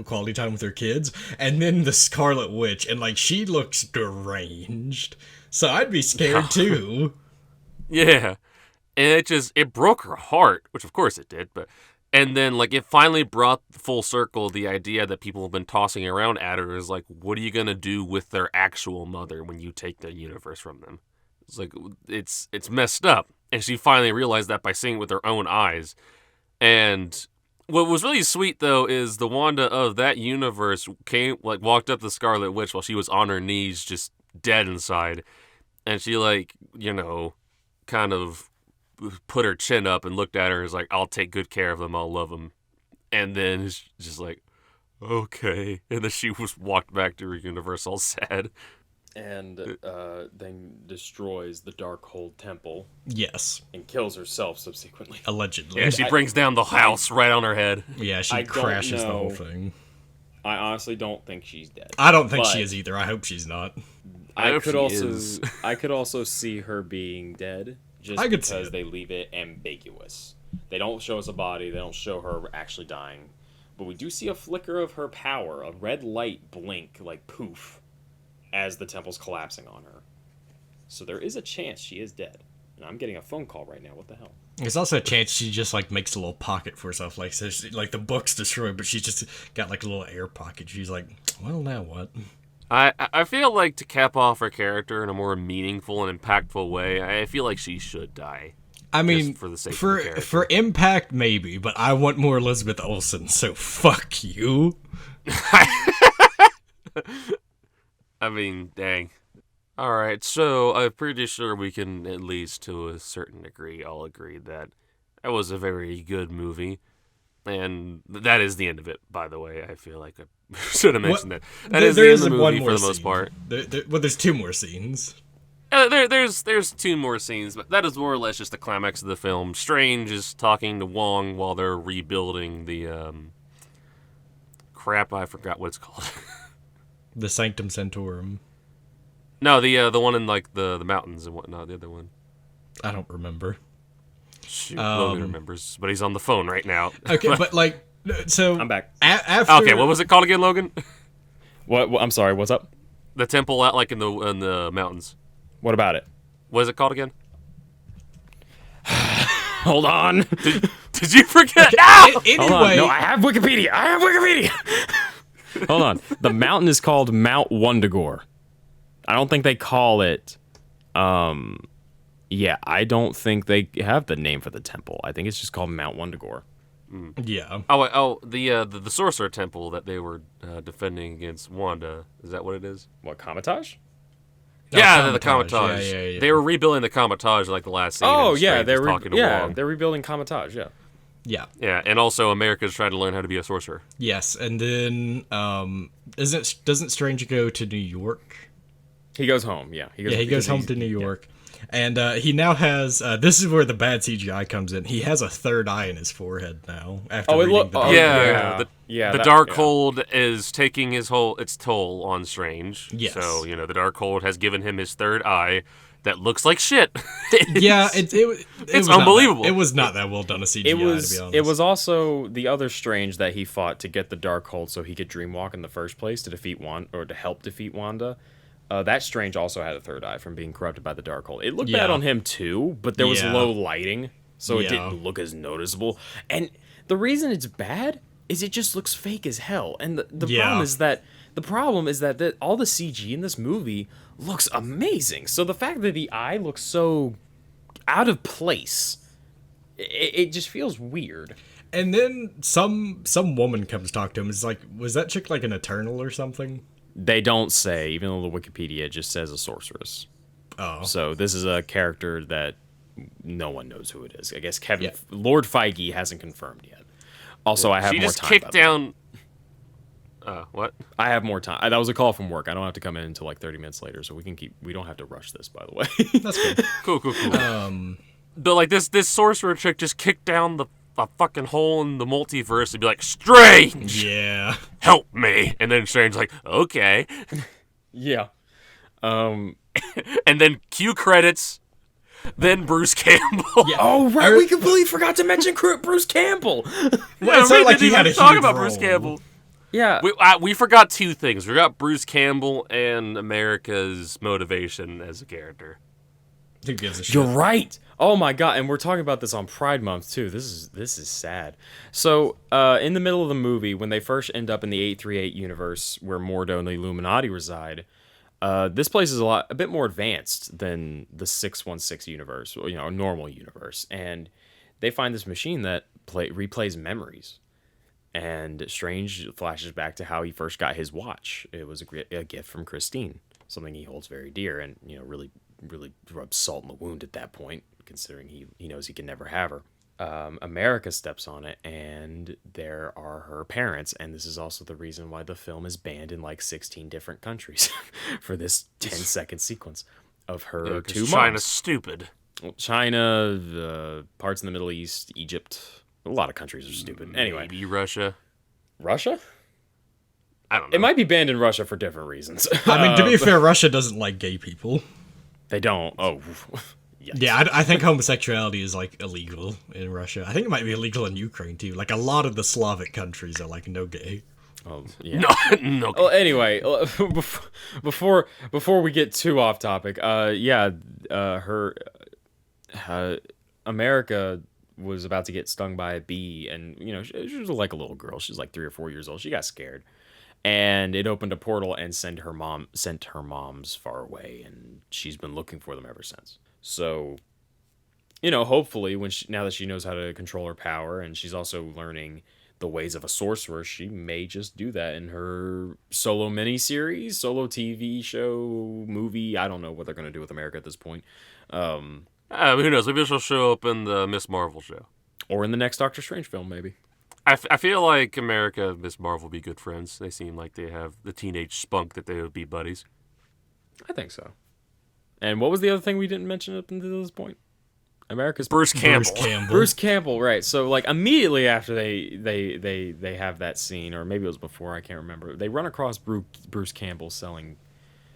quality time with her kids, and then the Scarlet Witch, and like, she looks deranged. So I'd be scared too. Yeah. And it broke her heart, which of course it did, and then like it finally brought full circle the idea that people have been tossing around at her is like, what are you going to do with their actual mother when you take their universe from them? It's like, it's messed up. And she finally realized that by seeing it with her own eyes. And what was really sweet though is the Wanda of that universe walked up to Scarlet Witch while she was on her knees, just dead inside. And she kind of put her chin up and looked at her and was like, I'll take good care of them, I'll love them. And then it's just like, okay. And then she walked back to her universe all sad. And then destroys the Darkhold Temple. Yes. And kills herself subsequently. Allegedly. Yeah, she brings down the house right on her head. Yeah, she crashes the whole thing. I honestly don't think she's dead. I don't think she is either. I hope she's not. I could also see her being dead, just because they leave it ambiguous. They don't show us a body, they don't show her actually dying. But we do see a flicker of her power, a red light blink, like poof, as the temple's collapsing on her. So there is a chance she is dead. And I'm getting a phone call right now, what the hell? There's also a chance she just like makes a little pocket for herself, like, so like the book's destroyed, but she's just got like a little air pocket. She's like, well, now what? I feel like to cap off her character in a more meaningful and impactful way, I feel like she should die. I mean, for the sake of the character. For impact, maybe, but I want more Elizabeth Olsen, so fuck you. I mean, dang. Alright, so I'm pretty sure we can, at least to a certain degree, all agree that was a very good movie. And that is the end of it, by the way. I feel like I should have mentioned that. That is the end of the movie for the most part. There's 2 more scenes. There's 2 more scenes, but that is more or less just the climax of the film. Strange is talking to Wong while they're rebuilding the, crap, I forgot what it's called. The Sanctum Sanctorum. No, the one in, like, the mountains and whatnot, the other one. I don't remember. Shoot, Logan remembers, but he's on the phone right now. Okay, but like, so I'm back. After... Okay, what was it called again, Logan? What? I'm sorry. What's up? The temple out like in the mountains. What about it? What is it called again? Hold on. Did you forget? Okay, No! anyway, Hold on. No, I have Wikipedia. Hold on. The mountain is called Mount Wundagore. I don't think they call it. Yeah, I don't think they have the name for the temple. I think it's just called Mount Wundagore. Yeah. Oh, the sorcerer temple that they were defending against Wanda. Is that what it is? What, Kamatage? Yeah, Kamatage. the Kamatage. Yeah. They were rebuilding the Kamatage like the last scene. Oh, yeah, they're talking to Wong. they're rebuilding Kamatage, yeah. Yeah. Yeah, and also America's trying to learn how to be a sorcerer. Yes, and then doesn't Strange go to New York? He goes home, yeah. He goes home to New York. And he now has, this is where the bad CGI comes in. He has a third eye in his forehead now. After reading the The Darkhold is taking its toll on Strange. Yes. So, the Darkhold has given him his third eye that looks like shit. It's unbelievable. It was not that well done a CGI, to be honest. It was also the other Strange that he fought to get the Darkhold so he could dreamwalk in the first place to defeat Wanda, or to help defeat Wanda. That Strange also had a third eye from being corrupted by the Darkhold. It looked bad on him too, but there was low lighting, so it didn't look as noticeable. And the reason it's bad is it just looks fake as hell. And the problem is that all the CG in this movie looks amazing. So the fact that the eye looks so out of place, it just feels weird. And then some woman comes talk to him. It's like, was that chick like an Eternal or something? They don't say, even though the Wikipedia just says a sorceress. Oh. So this is a character that no one knows who it is. I guess Lord Feige hasn't confirmed yet. Also, I have more time. She just kicked down... what? I have more time. That was a call from work. I don't have to come in until like 30 minutes later, so we don't have to rush this, by the way. That's good. Cool. But like this sorcerer chick just kicked down a fucking hole in the multiverse and be like, Strange! Yeah. Help me! And then Strange's like, okay. Yeah. And then cue credits, then Bruce Campbell. Yeah. Oh, right. We completely forgot to mention Bruce Campbell. Well, it's not like he had a talk huge about role. Bruce Campbell. Yeah. We forgot two things. We forgot Bruce Campbell and America's motivation as a character. Who gives a shit? You're right. Oh my god, and we're talking about this on Pride Month too. This is sad. So, in the middle of the movie, when they first end up in the 838 universe where Mordo and the Illuminati reside, this place is a bit more advanced than the 616 universe, a normal universe. And they find this machine that replays memories. And Strange flashes back to how he first got his watch. It was a gift from Christine, something he holds very dear, and really rubs salt in the wound at that point, considering he knows he can never have her. America steps on it, and there are her parents, and this is also the reason why the film is banned in like 16 different countries for this 10-second sequence of her two moms. China's stupid. China, parts in the Middle East, Egypt, a lot of countries are stupid. Anyway. Maybe Russia. Russia? I don't know. It might be banned in Russia for different reasons. I mean, to be fair, Russia doesn't like gay people. They don't. Oh, yikes. Yeah, I think homosexuality is like illegal in Russia. I think it might be illegal in Ukraine too. Like a lot of the Slavic countries are like no gay. Oh, yeah. No. Well, anyway, before we get too off topic, America was about to get stung by a bee, and she was like a little girl. She was like 3 or 4 years old. She got scared, and it opened a portal and sent her moms far away, and she's been looking for them ever since. So, hopefully, now that she knows how to control her power, and she's also learning the ways of a sorcerer, she may just do that in her solo miniseries, solo TV show, movie. I don't know what they're going to do with America at this point. Who knows? Maybe she'll show up in the Miss Marvel show. Or in the next Doctor Strange film, maybe. I feel like America and Miss Marvel will be good friends. They seem like they have the teenage spunk that they would be buddies. I think so. And what was the other thing we didn't mention up until this point? America's Bruce Campbell. Bruce Campbell, right. So like immediately after they have that scene, or maybe it was before, I can't remember. They run across Bruce Campbell selling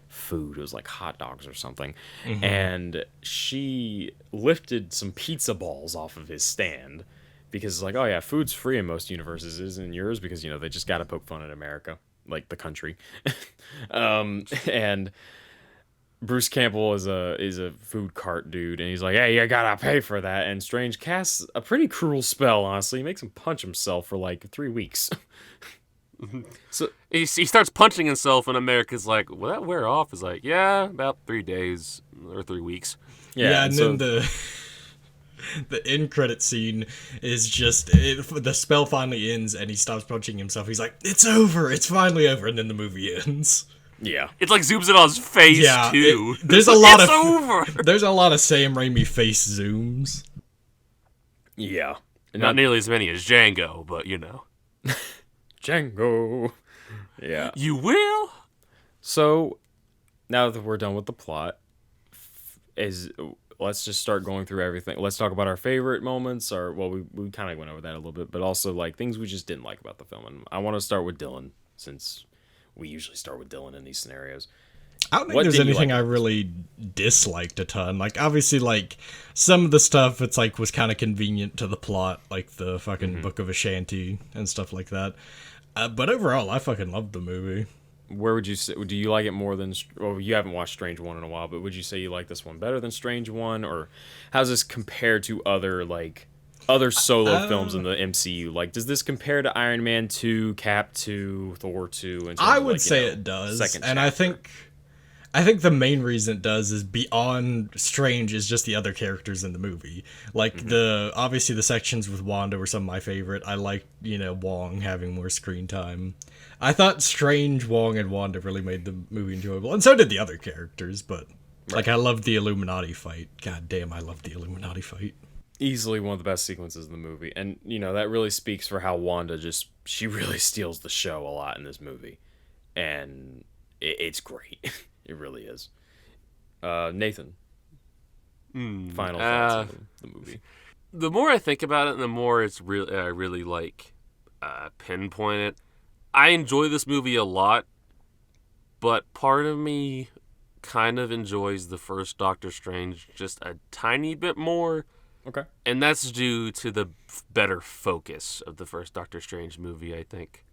food. It was like hot dogs or something. Mm-hmm. And she lifted some pizza balls off of his stand because it's like, oh yeah, food's free in most universes, isn't yours? Because they just got to poke fun at America, like the country. And Bruce Campbell is a food cart dude, and he's like, hey, you gotta pay for that. And Strange casts a pretty cruel spell, honestly. He makes him punch himself for like 3 weeks. So he starts punching himself, and America's like, will that wear off? He's like, yeah, about 3 days or 3 weeks. Yeah, and then the end credit scene is just the spell finally ends, and he stops punching himself. He's like, it's over, it's finally over, and then the movie ends. Yeah, it's like zooms in on his face too. There's it's over. There's a lot of Sam Raimi face zooms. Yeah, not nearly as many as Django, but Django. Yeah, you will. So now that we're done with the plot, let's just start going through everything. Let's talk about our favorite moments, or well, we kind of went over that a little bit, but also like things we just didn't like about the film. And I want to start with Dylan, since we usually start with Dylan in these scenarios. I don't think there's anything I really disliked a ton. Like, obviously, like, some of the stuff, it's like, was kind of convenient to the plot, like the fucking Book of Ashanti and stuff like that. But overall, I fucking loved the movie. Where would you say, do you like it more than, well, you haven't watched Strange 1 in a while, but would you say you like this one better than Strange 1, or how's this compared to other solo films in the MCU? Like, does this compare to Iron Man 2, Cap 2, Thor 2? I would say it does, and I think the main reason it does is beyond Strange is just the other characters in the movie. Like, obviously the sections with Wanda were some of my favorite. I liked, Wong having more screen time. I thought Strange, Wong, and Wanda really made the movie enjoyable, and so did the other characters, but, like, I loved the Illuminati fight. God damn, I loved the Illuminati fight. Easily one of the best sequences in the movie, and, that really speaks for how Wanda she really steals the show a lot in this movie, and it's great. It really is. Nathan, final thoughts on the movie. The more I think about it, the more it's really I really like pinpoint it. I enjoy this movie a lot, but part of me kind of enjoys the first Doctor Strange just a tiny bit more. Okay. And that's due to the better focus of the first Doctor Strange movie, I think.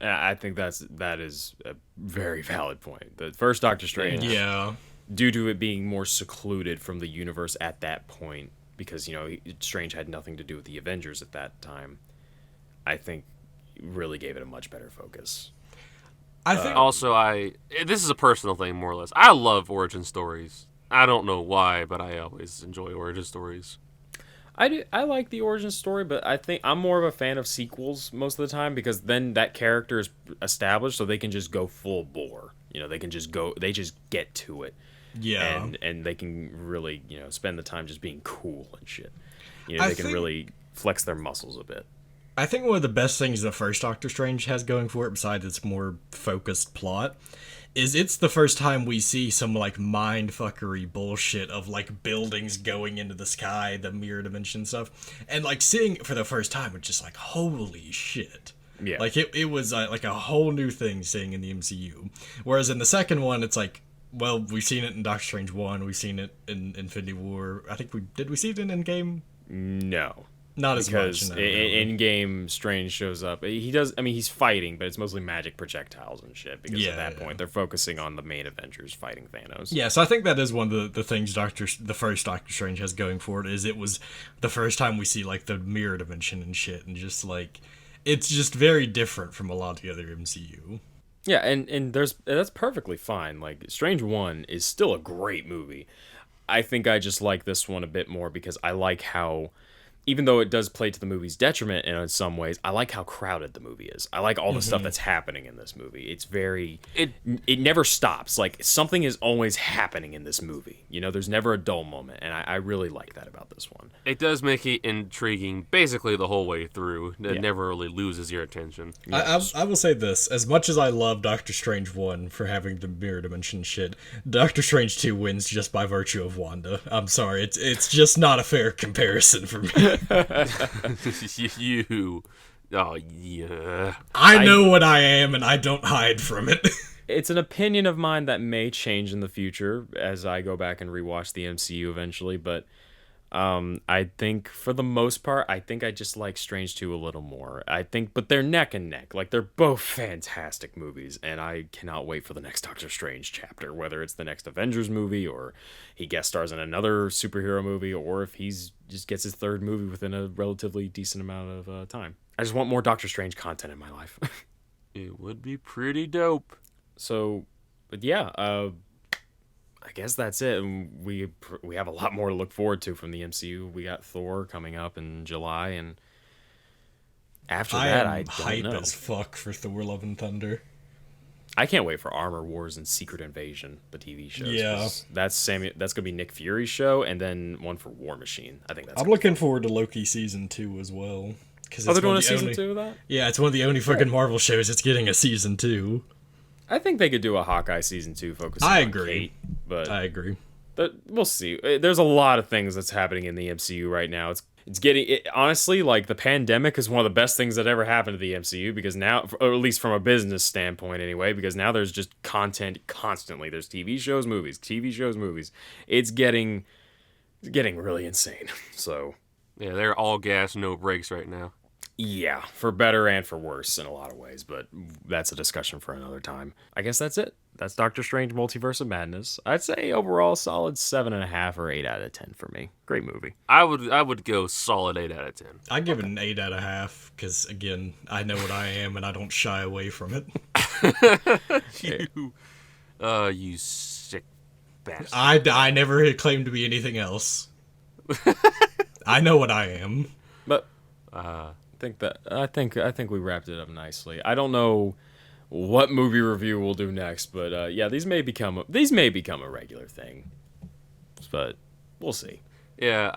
I think that is a very valid point. The first Doctor Strange, due to it being more secluded from the universe at that point, because Strange had nothing to do with the Avengers at that time, I think really gave it a much better focus. I think also this is a personal thing more or less. I love origin stories. I don't know why, but I always enjoy origin stories. I like the origin story, but I think I'm more of a fan of sequels most of the time, because then that character is established, so they can just go full bore. They just get to it. Yeah. And they can really, spend the time just being cool and shit. They can really flex their muscles a bit. I think one of the best things the first Doctor Strange has going for it, besides its more focused plot, is it's the first time we see some, like, mindfuckery bullshit of, like, buildings going into the sky, the mirror dimension stuff. And, like, seeing it for the first time, it's just like, holy shit. Yeah. Like, it was, like, a whole new thing seeing in the MCU. Whereas in the second one, it's like, well, we've seen it in Doctor Strange 1, we've seen it in Infinity War. I think did we see it in Endgame? No. Not as much. Because in game, Strange shows up. He does. I mean, he's fighting, but it's mostly magic projectiles and shit. Because at that point, they're focusing on the main Avengers fighting Thanos. Yeah, so I think that is one of the things the first Doctor Strange has going for it. Is it was the first time we see, like, the mirror dimension and shit, and just like it's just very different from a lot of the other MCU. Yeah, and that's perfectly fine. Like, Strange 1 is still a great movie. I think I just like this one a bit more because I like how, even though it does play to the movie's detriment in some ways, I like how crowded the movie is. I like all the stuff that's happening in this movie. It's it never stops. Like, something is always happening in this movie. There's never a dull moment, and I really like that about this one. It does make it intriguing basically the whole way through. It never really loses your attention. I will say this. As much as I love Doctor Strange 1 for having the mirror dimension shit, Doctor Strange 2 wins just by virtue of Wanda. I'm sorry. It's just not a fair comparison for me. Oh yeah. I know what I am, and I don't hide from it. It's an opinion of mine that may change in the future as I go back and rewatch the MCU eventually, but I think for the most part, I think I just like Strange 2 a little more. But they're neck and neck. Like, they're both fantastic movies, and I cannot wait for the next Doctor Strange chapter, whether it's the next Avengers movie, or he guest stars in another superhero movie, or if he's just gets his third movie within a relatively decent amount of time. I just want more Doctor Strange content in my life. It would be pretty dope. So, but yeah, I guess that's it. We have a lot more to look forward to from the MCU. We got Thor coming up in July, and after that, I don't hype know. as fuck for Thor: Love and Thunder. I can't wait for Armor Wars and Secret Invasion, the TV shows. Yeah, that's gonna be Nick Fury's show, and then one for War Machine. I think that's. I'm looking forward to Loki season 2 as well. They're doing a season 2 of that? Yeah, it's one of the only fucking Marvel shows that's getting a season 2. I think they could do a Hawkeye season 2 focusing on Kate, but I agree. we'll see. There's a lot of things that's happening in the MCU right now. It's getting honestly, like, the pandemic is one of the best things that ever happened to the MCU, because now, or at least from a business standpoint anyway, because now there's just content constantly. There's TV shows, movies, TV shows, movies. It's getting really insane. So Yeah, they're all gas, no brakes right now. yeah, for better and for worse in a lot of ways, but that's a discussion for another time. I guess that's it. That's Doctor Strange Multiverse of Madness. I'd say overall solid 7.5 or 8 out of 10 for me. Great movie. I would go solid 8 out of 10. I give it an 8.5 because, again, I know what I am and I don't shy away from it. You sick bastard. I never claimed to be anything else. I know what I am. But I think we wrapped it up nicely. I don't know what movie review we'll do next, but yeah, these may become a regular thing. But we'll see. Yeah,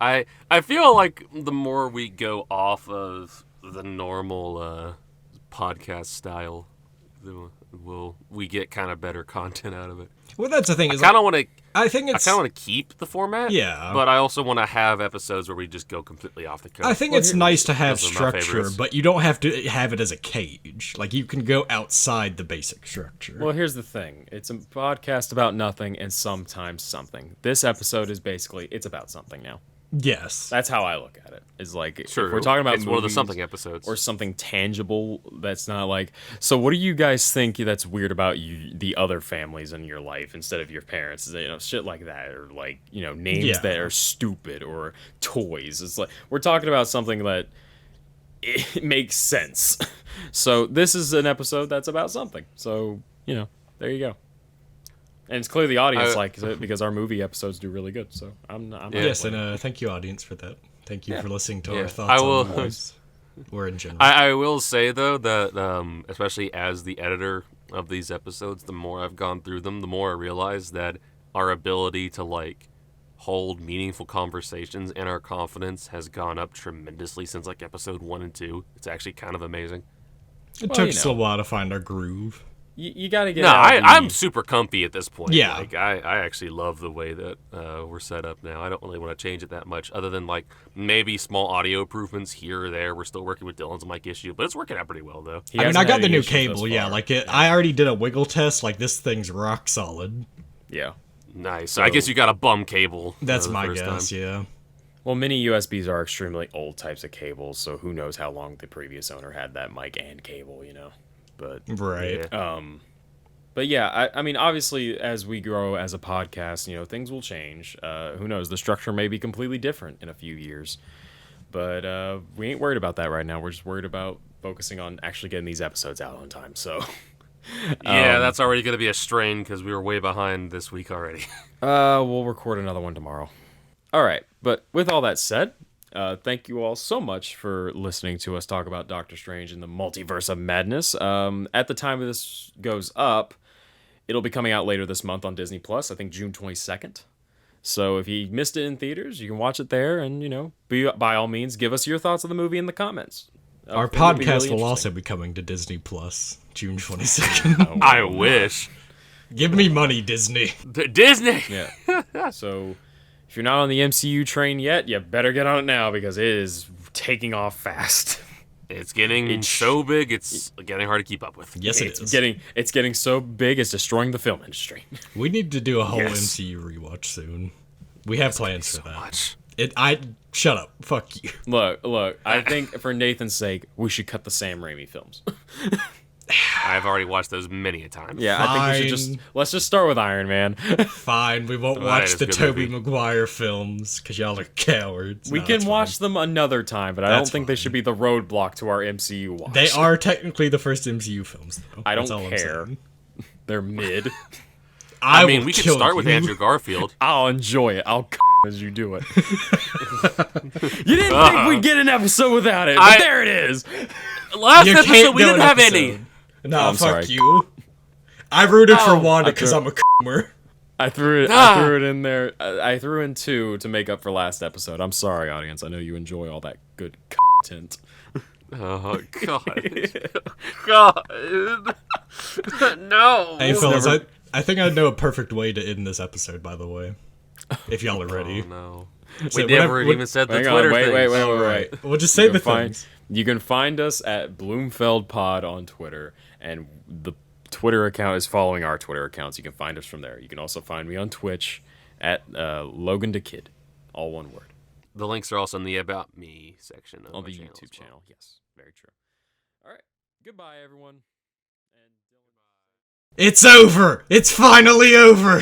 I feel like the more we go off of the normal podcast style, we get kind of better content out of it. Well, that's the thing. Is I kind of want to. I think I it's. kind of want to keep the format. Yeah. But I also want to have episodes where we just go completely off the cuff. I think it's nice to have those are my structure, favorites. but you don't have to have it as a cage. Like, you can go outside the basic structure. Well, here's the thing. It's a podcast about nothing and sometimes something. This episode is basically, it's about something now. Yes. That's how I look at it. Is like, True. if we're talking about it's one of the movies something episodes. or something tangible that's not like, so what do you guys think that's weird about the other families in your life instead of your parents? Shit like that, or like, names that are stupid, or toys. It's like, we're talking about something that it makes sense. So this is an episode that's about something. So, there you go. And it's clear the audience likes it because our movie episodes do really good. So I'm not Yes, complaining. and thank you, audience, for that. Thank you for listening to Yeah. our thoughts I will- on movies. Or in general. I will say, though, that especially as the editor of these episodes, the more I've gone through them, the more I realize that our ability to, hold meaningful conversations and our confidence has gone up tremendously since, episode 1 and 2. It's actually kind of amazing. It took us a while to find our groove. You got to get No, out of the- I'm super comfy at this point. Yeah. I actually love the way that we're set up now. I don't really want to change it that much, other than, maybe small audio improvements here or there. We're still working with Dylan's mic issue, but it's working out pretty well, though. He I hasn't got had the any new issues cable, thus yeah. far. I already did a wiggle test. This thing's rock solid. Yeah. Nice. So I guess you got a bum cable. That's the my first guess, time. yeah. Well, mini USBs are extremely old types of cables, so who knows how long the previous owner had that mic and cable, But Right. Yeah. but yeah, I mean, obviously, as we grow as a podcast, things will change. Who knows? The structure may be completely different in a few years. But we ain't worried about that right now. We're just worried about focusing on actually getting these episodes out on time. So, Yeah, that's already going to be a strain because we were way behind this week already. we'll record another one tomorrow. All right. But with all that said, thank you all so much for listening to us talk about Doctor Strange and the Multiverse of Madness. At the time this goes up, it'll be coming out later this month on Disney Plus. I think June 22nd. So if you missed it in theaters, you can watch it there, and by all means, give us your thoughts on the movie in the comments. Our I think it'd be podcast really will also interesting. be coming to Disney Plus June 22nd. I wish. Give me money, Disney. Disney! Yeah. So if you're not on the MCU train yet, you better get on it now because it is taking off fast. It's getting so big, it's getting hard to keep up with. Yes, it It's is. it's getting so big, it's destroying the film industry. We need to do a whole Yes. MCU rewatch soon. We have plans for that. Much. Shut up. Fuck you. Look. I think for Nathan's sake, we should cut the Sam Raimi films. I've already watched those many a time. Yeah, I think we should let's just start with Iron Man. Fine, we won't That watch is the a good Tobey movie. Maguire films because y'all are cowards. We No, can it's watch fine. them another time, but I That's don't think they fine. should be the roadblock to our MCU watch. They are technically the first MCU films, though. I That's don't all I'm care. saying. They're mid. I mean, will we could kill start with you. Andrew Garfield. I'll enjoy it. I'll as you do it. You didn't think we'd get an episode without it, but there it is. Last You can't episode, we do didn't an have episode. any. Nah, I'm fuck sorry. you. I rooted for Oh, Wanda because I'm a coomer. I threw it. Ah. I threw it in there. I threw in 2 to make up for last episode. I'm sorry, audience. I know you enjoy all that good content. Oh, God. God. No. Hey, fellas, I think I know a perfect way to end this episode, by the way. If y'all are ready. Oh, no. So We never whenever- even said the Hang on, Twitter wait, thing. wait, wait. All right. We'll just You say can the find- things. You can find us at Bloomfeld Pod on Twitter, and the Twitter account is following our Twitter accounts. You can find us from there. You can also find me on Twitch at Logan the Kid, all one word. The links are also in the About Me section of On our the channel YouTube as well. channel. Yes, very true. All right, goodbye, everyone. And It's over! It's finally over!